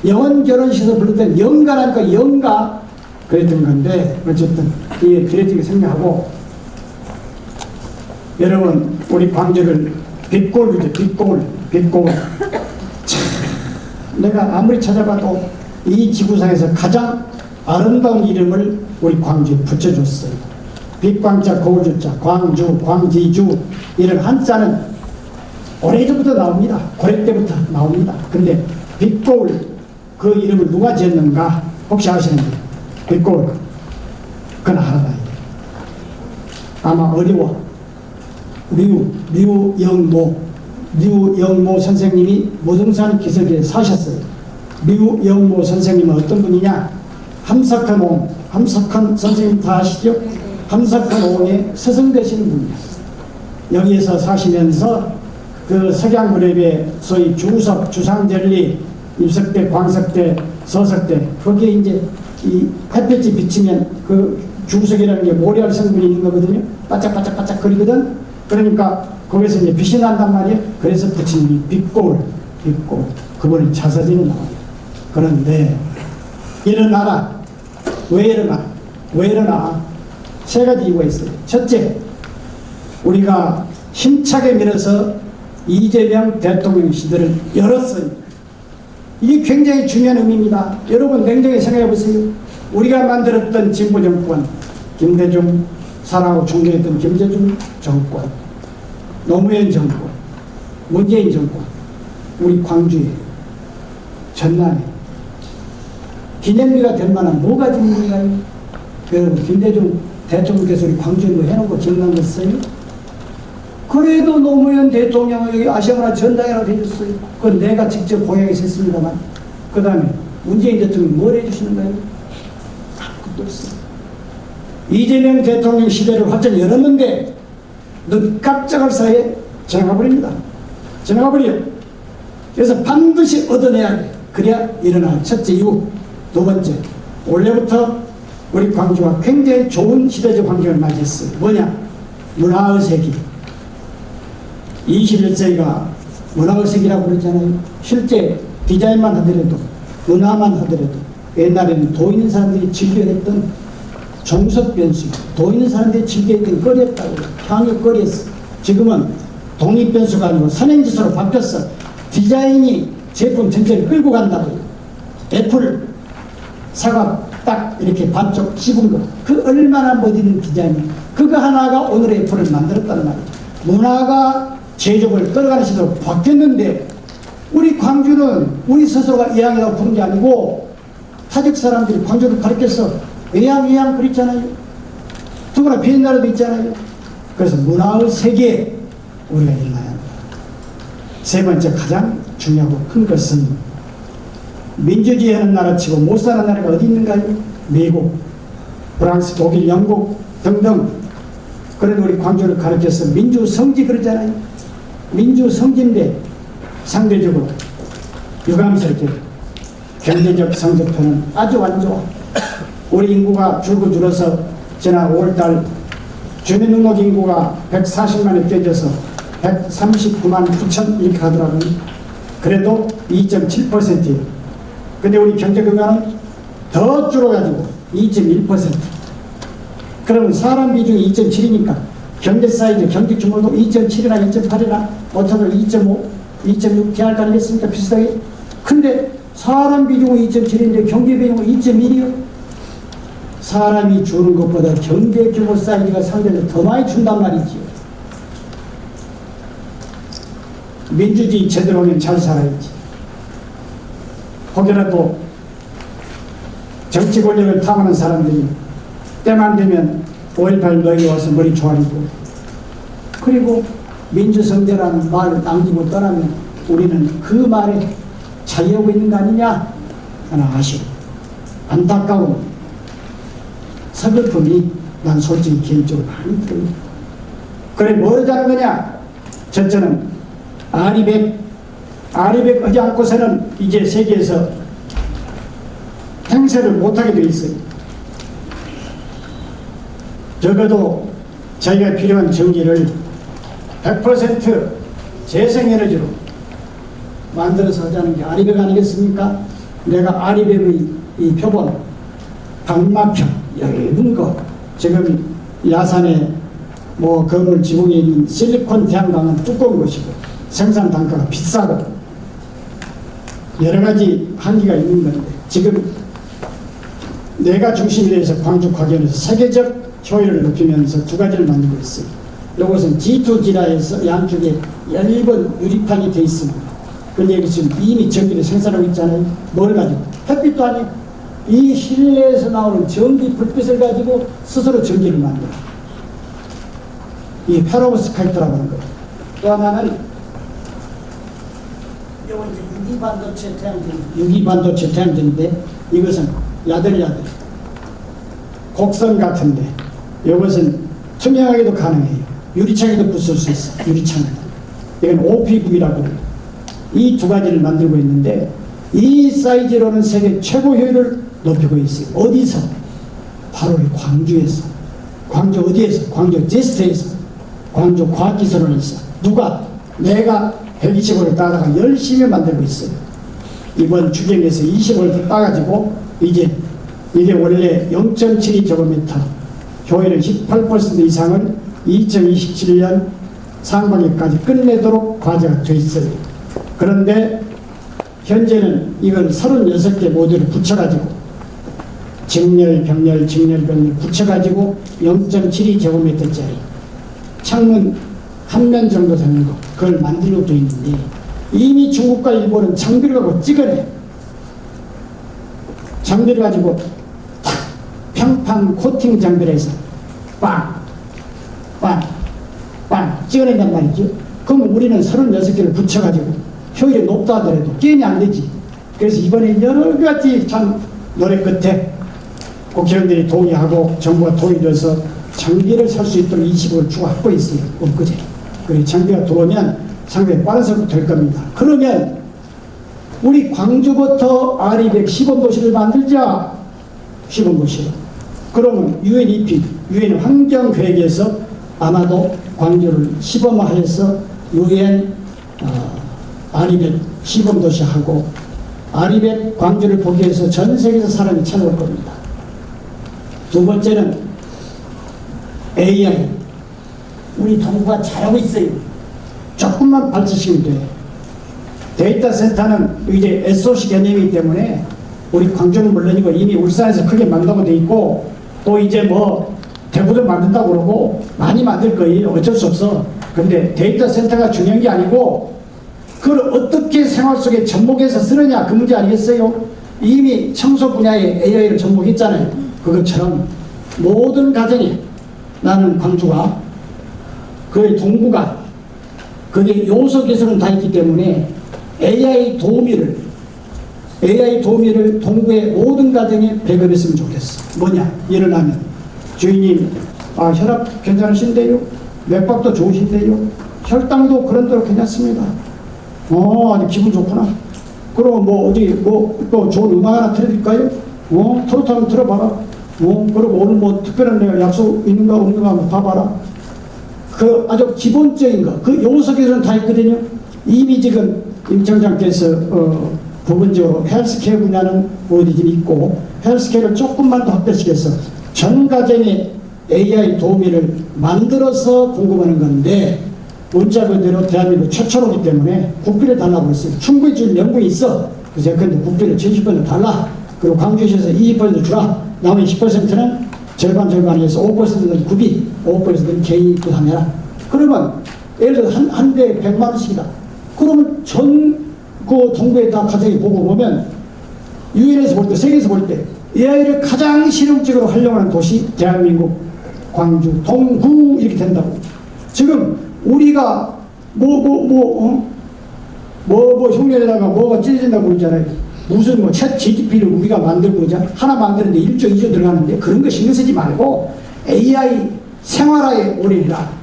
영혼 결혼식에서 불렀던 영가라니까 영가 그랬던 건데 어쨌든 이게 드레지게 생각하고 여러분 우리 광주를 빛골이죠. 빛골 참 내가 아무리 찾아봐도 이 지구상에서 가장 아름다운 이름을 우리 광주에 붙여줬어요. 빛광자 고울주자 광주 광지주 이런 한자는 오래전부터 나옵니다. 고려 때부터 나옵니다. 근데 빛고울 그 이름을 누가 지었는가 혹시 아시는지? 빛고울 그건 알아봐야 돼. 아마 어려워. 류영모 선생님이 무등산 기슭에 사셨어요. 류영모 선생님은 어떤 분이냐? 함석헌 선생님 다 아시죠? 함석헌 옹의 스승 되시는 분이에요. 여기에서 사시면서 그 석양무렵에 소위 주석, 주상절리, 입석대, 광석대, 서석대 거기에 이제 이 햇볕이 비치면 그 주석이라는 게 모래알 성분이 있는 거거든요. 바짝바짝 거리거든. 그러니까 거기서 이제 빛이 난단 말이에요. 그래서 부처님이 빛고울 그분이 자서전이 나와요. 그런데 일어나라. 왜 일어나? 세 가지 이유가 있어요. 첫째, 우리가 힘차게 밀어서 이재명 대통령 시대를 열었어요. 이게 굉장히 중요한 의미입니다. 여러분 냉정히 생각해 보세요. 우리가 만들었던 진보 정권, 김대중 사랑하고 존경했던 김대중 정권, 노무현 정권, 문재인 정권, 우리 광주에, 전남에 기념비가 될 만한 뭐가 있는가요? 여러분, 김대중 대통령께서 우리 광주에 뭐 해놓은 거 기억나겠어요? 그래도 노무현 대통령은 여기 아시아문화 전당이라고 해줬어요. 그건 내가 직접 고향에서 했습니다만. 그 다음에 문재인 대통령이 뭘 해주시는 거예요? 아무것도 없어요. 이재명 대통령 시대를 활짝 열었는데 눈 깜짝할 사이에 지나가 버립니다. 지나가 버려요. 그래서 반드시 얻어내야 돼. 그래야 일어날 첫째 이유. 두 번째, 원래부터 우리 광주가 굉장히 좋은 시대적 환경을 맞이했어요. 뭐냐? 문화의 세기. 21세기가 문화의 세기라고 그러잖아요. 실제 디자인만 하더라도, 문화만 하더라도 옛날에는 도 있는 사람들이 즐겨했던 종속 변수, 도 있는 사람들이 즐겨했던 거리였다고. 향유 거리였어. 지금은 독립 변수가 아니고 선행지수로 바뀌었어. 디자인이 제품 전체를 끌고 간다고요. 애플 사과 딱 이렇게 반쪽 씹은 거, 그 얼마나 멋있는 디자인이야. 그거 하나가 오늘의 애플을 만들었다는 말이에요. 문화가 제조를 끌어가는 시대로 바뀌었는데, 우리 광주는 우리 스스로가 이양이라고 부른 게 아니고 타적 사람들이 광주를 가르쳐서 외양 그랬잖아요. 누구나 비엔나라도 있잖아요. 그래서 문화의 세계에 우리가 일어나야 합니다. 세 번째, 가장 중요하고 큰 것은 민주주의 하는 나라치고 못 사는 나라가 어디 있는가요? 미국, 프랑스, 독일, 영국 등등. 그래도 우리 광주를 가르쳐서 민주성지 그러잖아요. 민주성지인데 상대적으로 유감스럽게 경제적 성적표는 아주 안 좋아. 우리 인구가 줄어서 지난 5월달 주민등록 인구가 140만이 깨져서 139만 9천 이렇게 가더라고요. 그래도 2.7%예요. 근데 우리 경제금융은 더 줄어가지고 2.1%. 그러면 사람 비중이 2.7이니까 경제 사이즈, 경제 규모도 2.7이나 2.8이나 어쩌면 2.5, 2.6 계할 거 아니겠습니까? 비슷하게. 근데 사람 비중은 2.7인데 경제 비중은 2.1이요. 사람이 주는 것보다 경제 규모 사이즈가 상대적으로 더 많이 준단 말이지요. 민주주의 제대로 하면 잘 살아야지. 혹여라도 정치 권력을 탐하는 사람들이 때만 되면 5.18 너에게 와서 머리 조아리고, 그리고 민주성대라는 말을 남기고 떠나면 우리는 그 말에 자유하고 있는 거 아니냐 하나 아쉬워. 안타까운 서글픔이 난 솔직히 개인적으로 많이 들어요. 그래 뭘 하자는 거냐? 첫째는 아리백 하지 않고서는 이제 세계에서 행세를 못하게 돼 있어요. 적어도 자기가 필요한 전기를 100% 재생에너지로 만들어서 하자는 게 아리백 아니겠습니까? 내가 아리백의 이 표본 방마표 얇은 거, 지금 야산에 뭐 건물 지붕에 있는 실리콘 태양광은 두꺼운 것이고 생산 단가가 비싸고 여러 가지 한계가 있는 건데, 지금 내가 중심이 돼서 광주 과기원에서 세계적 효율을 높이면서 두 가지를 만들고 있어요. 이것은 G2G라에서 양쪽에 얇은 유리판이 되어 있습니다. 근데 여기 지금 이미 전기를 생산하고 있잖아요. 뭘 가지고? 햇빛도 아니고 이 실내에서 나오는 전기 불빛을 가지고 스스로 전기를 만들어요. 이게 페로브스카이트라고 하는 거예요. 또 하나는 이건 이제 유기반도체 태양전인데 이것은 야들야들 곡선 같은데 이것은 투명하게도 가능해요. 유리창에도 부술 수 있어. 유리창에. 이건 OPV라고 해요. 이 두 가지를 만들고 있는데 이 사이즈로는 세계 최고 효율을 높이고 있어요. 어디서? 바로 이 광주에서. 광주 어디에서? 광주 제스트에서. 광주 과학기술원에서. 누가? 내가 120V를 따다가 열심히 만들고 있어요. 이번 주경에서 20V 따가지고 이제 이게 원래 0.72제곱미터 효율은 18% 이상을 2027년 상반기까지 끝내도록 과제가 되어 있어요. 그런데 현재는 이걸 36개 모듈을 붙여가지고 직렬, 병렬 붙여가지고 0.72제곱미터짜리 창문 한 면 정도 되는 거, 그걸 만들고 되어 있는데 이미 중국과 일본은 장비를 갖고 찍어내. 장비를 가지고 탁 평판 코팅 장비를 해서 빵 찍어낸단 말이죠. 그럼 우리는 36개를 붙여가지고 효율이 높다 하더라도 게임이 안 되지. 그래서 이번에 여러 가지 참 노력 끝에 국회의원들이 동의하고 정부가 동의돼서 장비를 살 수 있도록 20억을 추가하고 있어요. 엊그제. 그리고 장비가 들어오면 상당히 빠른 속도로 될 겁니다. 그러면 우리 광주부터 아리백 시범도시를 만들자. 시범도시를. 그러면 UNEP, UN 환경회의에서 아마도 광주를 시범화해서 UN 아리백 시범도시하고 아리백 광주를 보기 위해서 전 세계에서 사람이 찾아올 겁니다. 두 번째는 AI. 우리 동부가 잘하고 있어요. 조금만 발전시키면 돼요. 데이터 센터는 이제 SOC 개념이기 때문에 우리 광주는 물론이고 이미 울산에서 크게 만들고 돼 있고 또 이제 뭐 대구도 만든다고 그러고 많이 만들 거예요. 어쩔 수 없어. 근데 데이터 센터가 중요한 게 아니고 그걸 어떻게 생활 속에 접목해서 쓰느냐 그 문제 아니겠어요? 이미 청소 분야에 AI를 접목했잖아요. 그것처럼 모든 가정에 나는 광주가 그의 동부가 그게 요소 기술은 다 있기 때문에 AI 도우미를 동부의 모든 가정에 배급했으면 좋겠어. 뭐냐? 일어나면 주인님 혈압 괜찮으신데요? 맥박도 좋으신데요? 혈당도 그런 대로 괜찮습니다. 아주 기분 좋구나. 그럼 뭐 어디 뭐 또 좋은 음악 하나 틀어드릴까요? 트로트 한번 들어봐라. 그리고 오늘 뭐 특별한 내가 약속 있는가 없는가 한번 봐봐라. 그 아주 기본적인 거, 그 요소에서는 다 있거든요. 이미 지금 임 청장께서 부분적으로 헬스케어 분야는 어디 좀 있고 헬스케어를 조금만 더 확대시켜서 전 가정에 AI 도우미를 만들어서 공급하는 건데 문자 그대로 대한민국 최초로기 때문에 국비를 달라고 했어요. 충분히 줄 명분이 있어. 그래서 근데 국비를 70% 달라. 그리고 광주시에서 20% 주라. 나머지 10%는 절반에서 5%는 구비, 5%는 개인이 부담해라. 그러면 예를 들어 한 대에 100만 원씩이다. 그러면 전 그 동부에 다 가정이 보고 보면 유엔에서 볼 때, 세계에서 볼 때 AI를 가장 실용적으로 활용하는 도시 대한민국 광주 동구 이렇게 된다고. 지금 우리가 흉내내다가 뭐가 찢어진다고 그러잖아요. 무슨 뭐 챗 GTP를 우리가 만들고 하나 만드는데 1조 2조 들어가는데 그런 거 신경 쓰지 말고 AI 생활화에 올인해라.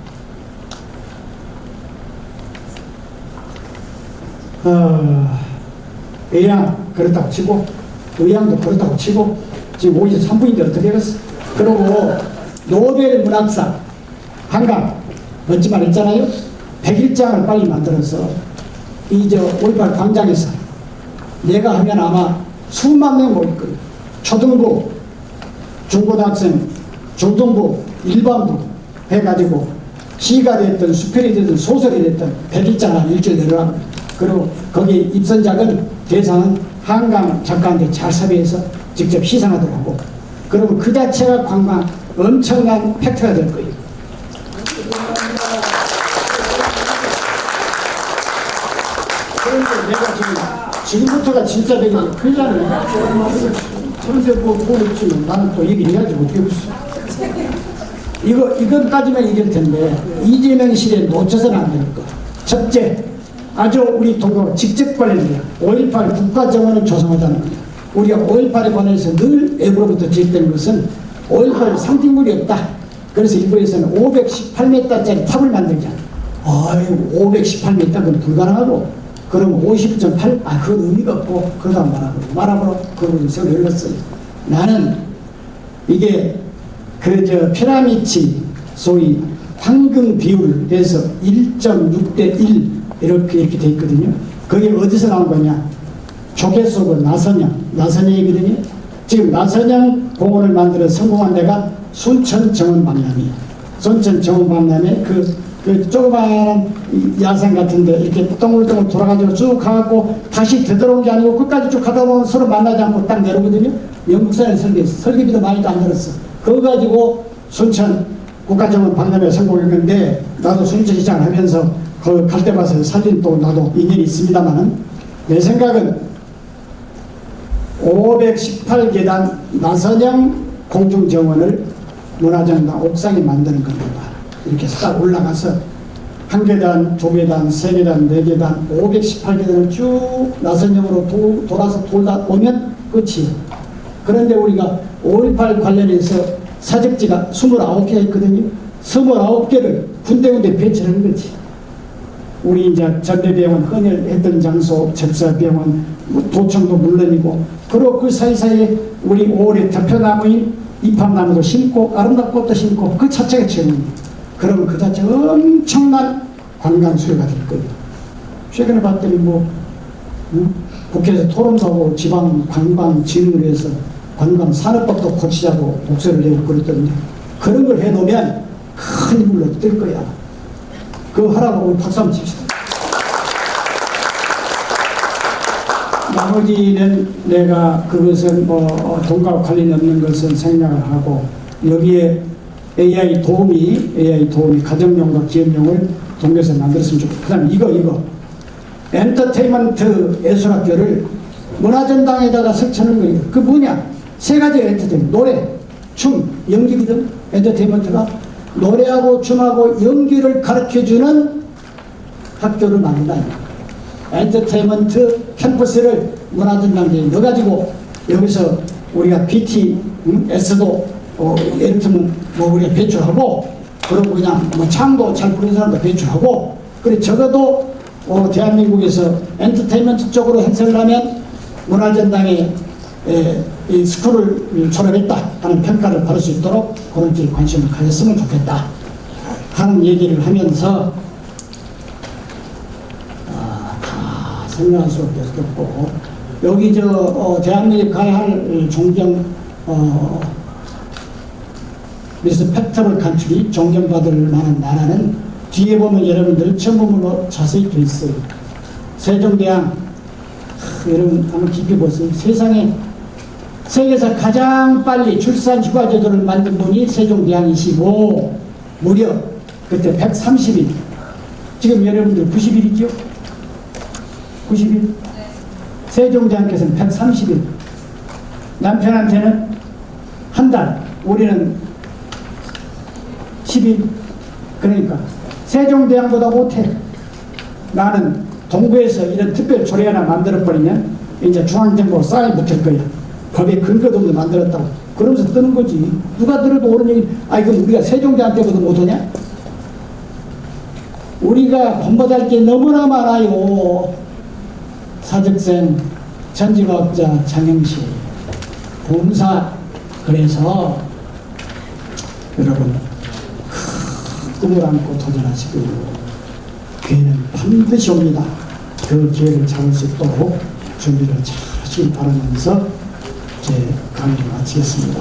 의양 그렇다고 치고 의양도 그렇다고 치고 지금 53분인데 어떻게 하겠어. 그리고 노벨 문학상 한강 멋진 말 했잖아요. 101장을 빨리 만들어서 이제 5.18 광장에서 내가 하면 아마 수만 명 모일 거예요. 초등부, 중고등학생, 중등부, 일반부 해가지고 시가 됐든 수필이 됐든 소설이 됐든 101장을 일주일 내려가고 그리고 거기 입선작은 대상은 한강 작가한테 잘 섭외해서 직접 시상하도록 하고 그러면 그 자체가 관광 엄청난 팩트가 될 거예요. 그런데 내가 지금부터가 진짜 되게 큰일 나네. 그런데 뭐 돈을 주면 나는 또 얘기를 해야지 못하겠어. 이것까지만 얘기할 텐데 이재명 시대에 놓쳐서는 안 될 거. 첫째, 아주 우리 동료 직접 관련돼요. 5.18 국가정원을 조성하자는 거예요. 우리가 5.18에 관해서 늘 외부로부터 지적되는 것은 5.18 상징물이 없다. 그래서 일부에서는 518m짜리 탑을 만들자. 아유 518m 그건 불가능하고 그러면 51.8 그건 의미가 없고 그러다 말하고 그러고 세월 열렸어요. 나는 이게 피라미치 소위 황금 비율 해서 1.6대 1 이렇게 돼 있거든요. 그게 어디서 나온 거냐? 조개소금 나선형이거든요. 지금 나선형 공원을 만들어 성공한 데가 순천 정원 박람이에요. 순천 정원 박람회 그 조그마한 야생 같은데 이렇게 동글동글 돌아가지고 쭉 가고 다시 되돌아온 게 아니고 끝까지 쭉 가다 보면 서로 만나지 않고 딱 내려오거든요. 영국사에 설계비도 많이 안 들었어. 그거 가지고 순천 국가정원 박람회에 성공했는데 나도 순천시장 하면서 그 갈대밭을 살린 또 나도 인연이 있습니다만은 내 생각은 518계단 나선형 공중정원을 문화전당 옥상에 만드는 겁니다. 이렇게 딱 올라가서 한 계단, 두 계단, 세 계단, 네 계단, 518계단을 쭉 나선형으로 돌아서 돌다 오면 끝이에요. 그런데 우리가 5.18 관련해서 사적지가 29개가 있거든요. 29개를 군데군데 배치하는 거지. 우리 이제 전대병원 헌혈했던 장소, 접사병원, 도청도 물론이고, 그리고 그 사이사이에 우리 5월에 대표나무인 이팝나무도 심고, 아름다운 꽃도 심고, 그 자체가 최고입니다. 그러면 그 자체가 엄청난 관광 수요가 될 거예요. 최근에 봤더니 국회에서 토론도 하고 지방 관광진흥을 해서 관광 산업법도 고치자고 목소리를 내고 그랬더니 그런 걸 해놓으면 큰 힘을 얻을 거야. 그거 하라고 우리 박수 한번 칩시다. 나머지는 내가 그것은 돈과 관련이 없는 것은 생략을 하고, 여기에 AI 도우미 가정용과 기업용을 동계에서 만들었으면 좋겠고, 그 다음에 이거 엔터테인먼트 예술학교를 문화전당에다가 설치하는 거예요. 그 뭐냐? 세 가지 엔터테인먼트, 노래, 춤, 연기거든. 엔터테인먼트가 노래하고 춤하고 연기를 가르쳐주는 학교를 만든다. 엔터테인먼트 캠퍼스를 문화전당에 넣어가지고 여기서 우리가 BTS도 예를 들면 우리가 배출하고, 그리고 그냥 창도 잘 부르는 사람도 배출하고, 그래 적어도 대한민국에서 엔터테인먼트 쪽으로 행사를 하면 문화전당에 이 스쿨을 졸업했다 하는 평가를 받을 수 있도록 그런 데 관심을 가졌으면 좋겠다 하는 얘기를 하면서 다 설명할 수밖에 없고, 여기 대한민국 가야 할 종정 리스펙터블 컨트리, 존경받을 만한 나라는 뒤에 보면 여러분들 전부문으로 자세히 돼 있어요. 세종대왕, 여러분 한번 깊이 보세요. 세상에 세계에서 가장 빨리 출산 휴가 제도를 만든 분이 세종대왕이시고, 무려 그때 130일, 지금 여러분들 90일이죠? 90일? 세종대왕께서는 130일, 남편한테는 한 달, 우리는 10일. 그러니까 세종대왕보다 못해. 나는 동구에서 이런 특별 조례 하나 만들어버리면 이제 중앙정부가 싸이 붙을 거야. 법에 근거도 없는 만들었다고. 그러면서 뜨는 거지. 누가 들어도 옳은 얘기, 그럼 우리가 세종대왕 때보다 못하냐? 우리가 본받을 게 너무나 많아요. 사적생, 전지과학자 장영실, 공사. 그래서 여러분 꿈을 안고 도전하시고, 기회는 반드시 옵니다. 그 기회를 잡을 수 있도록 준비를 잘 하시길 바라면서 제 강의를 마치겠습니다.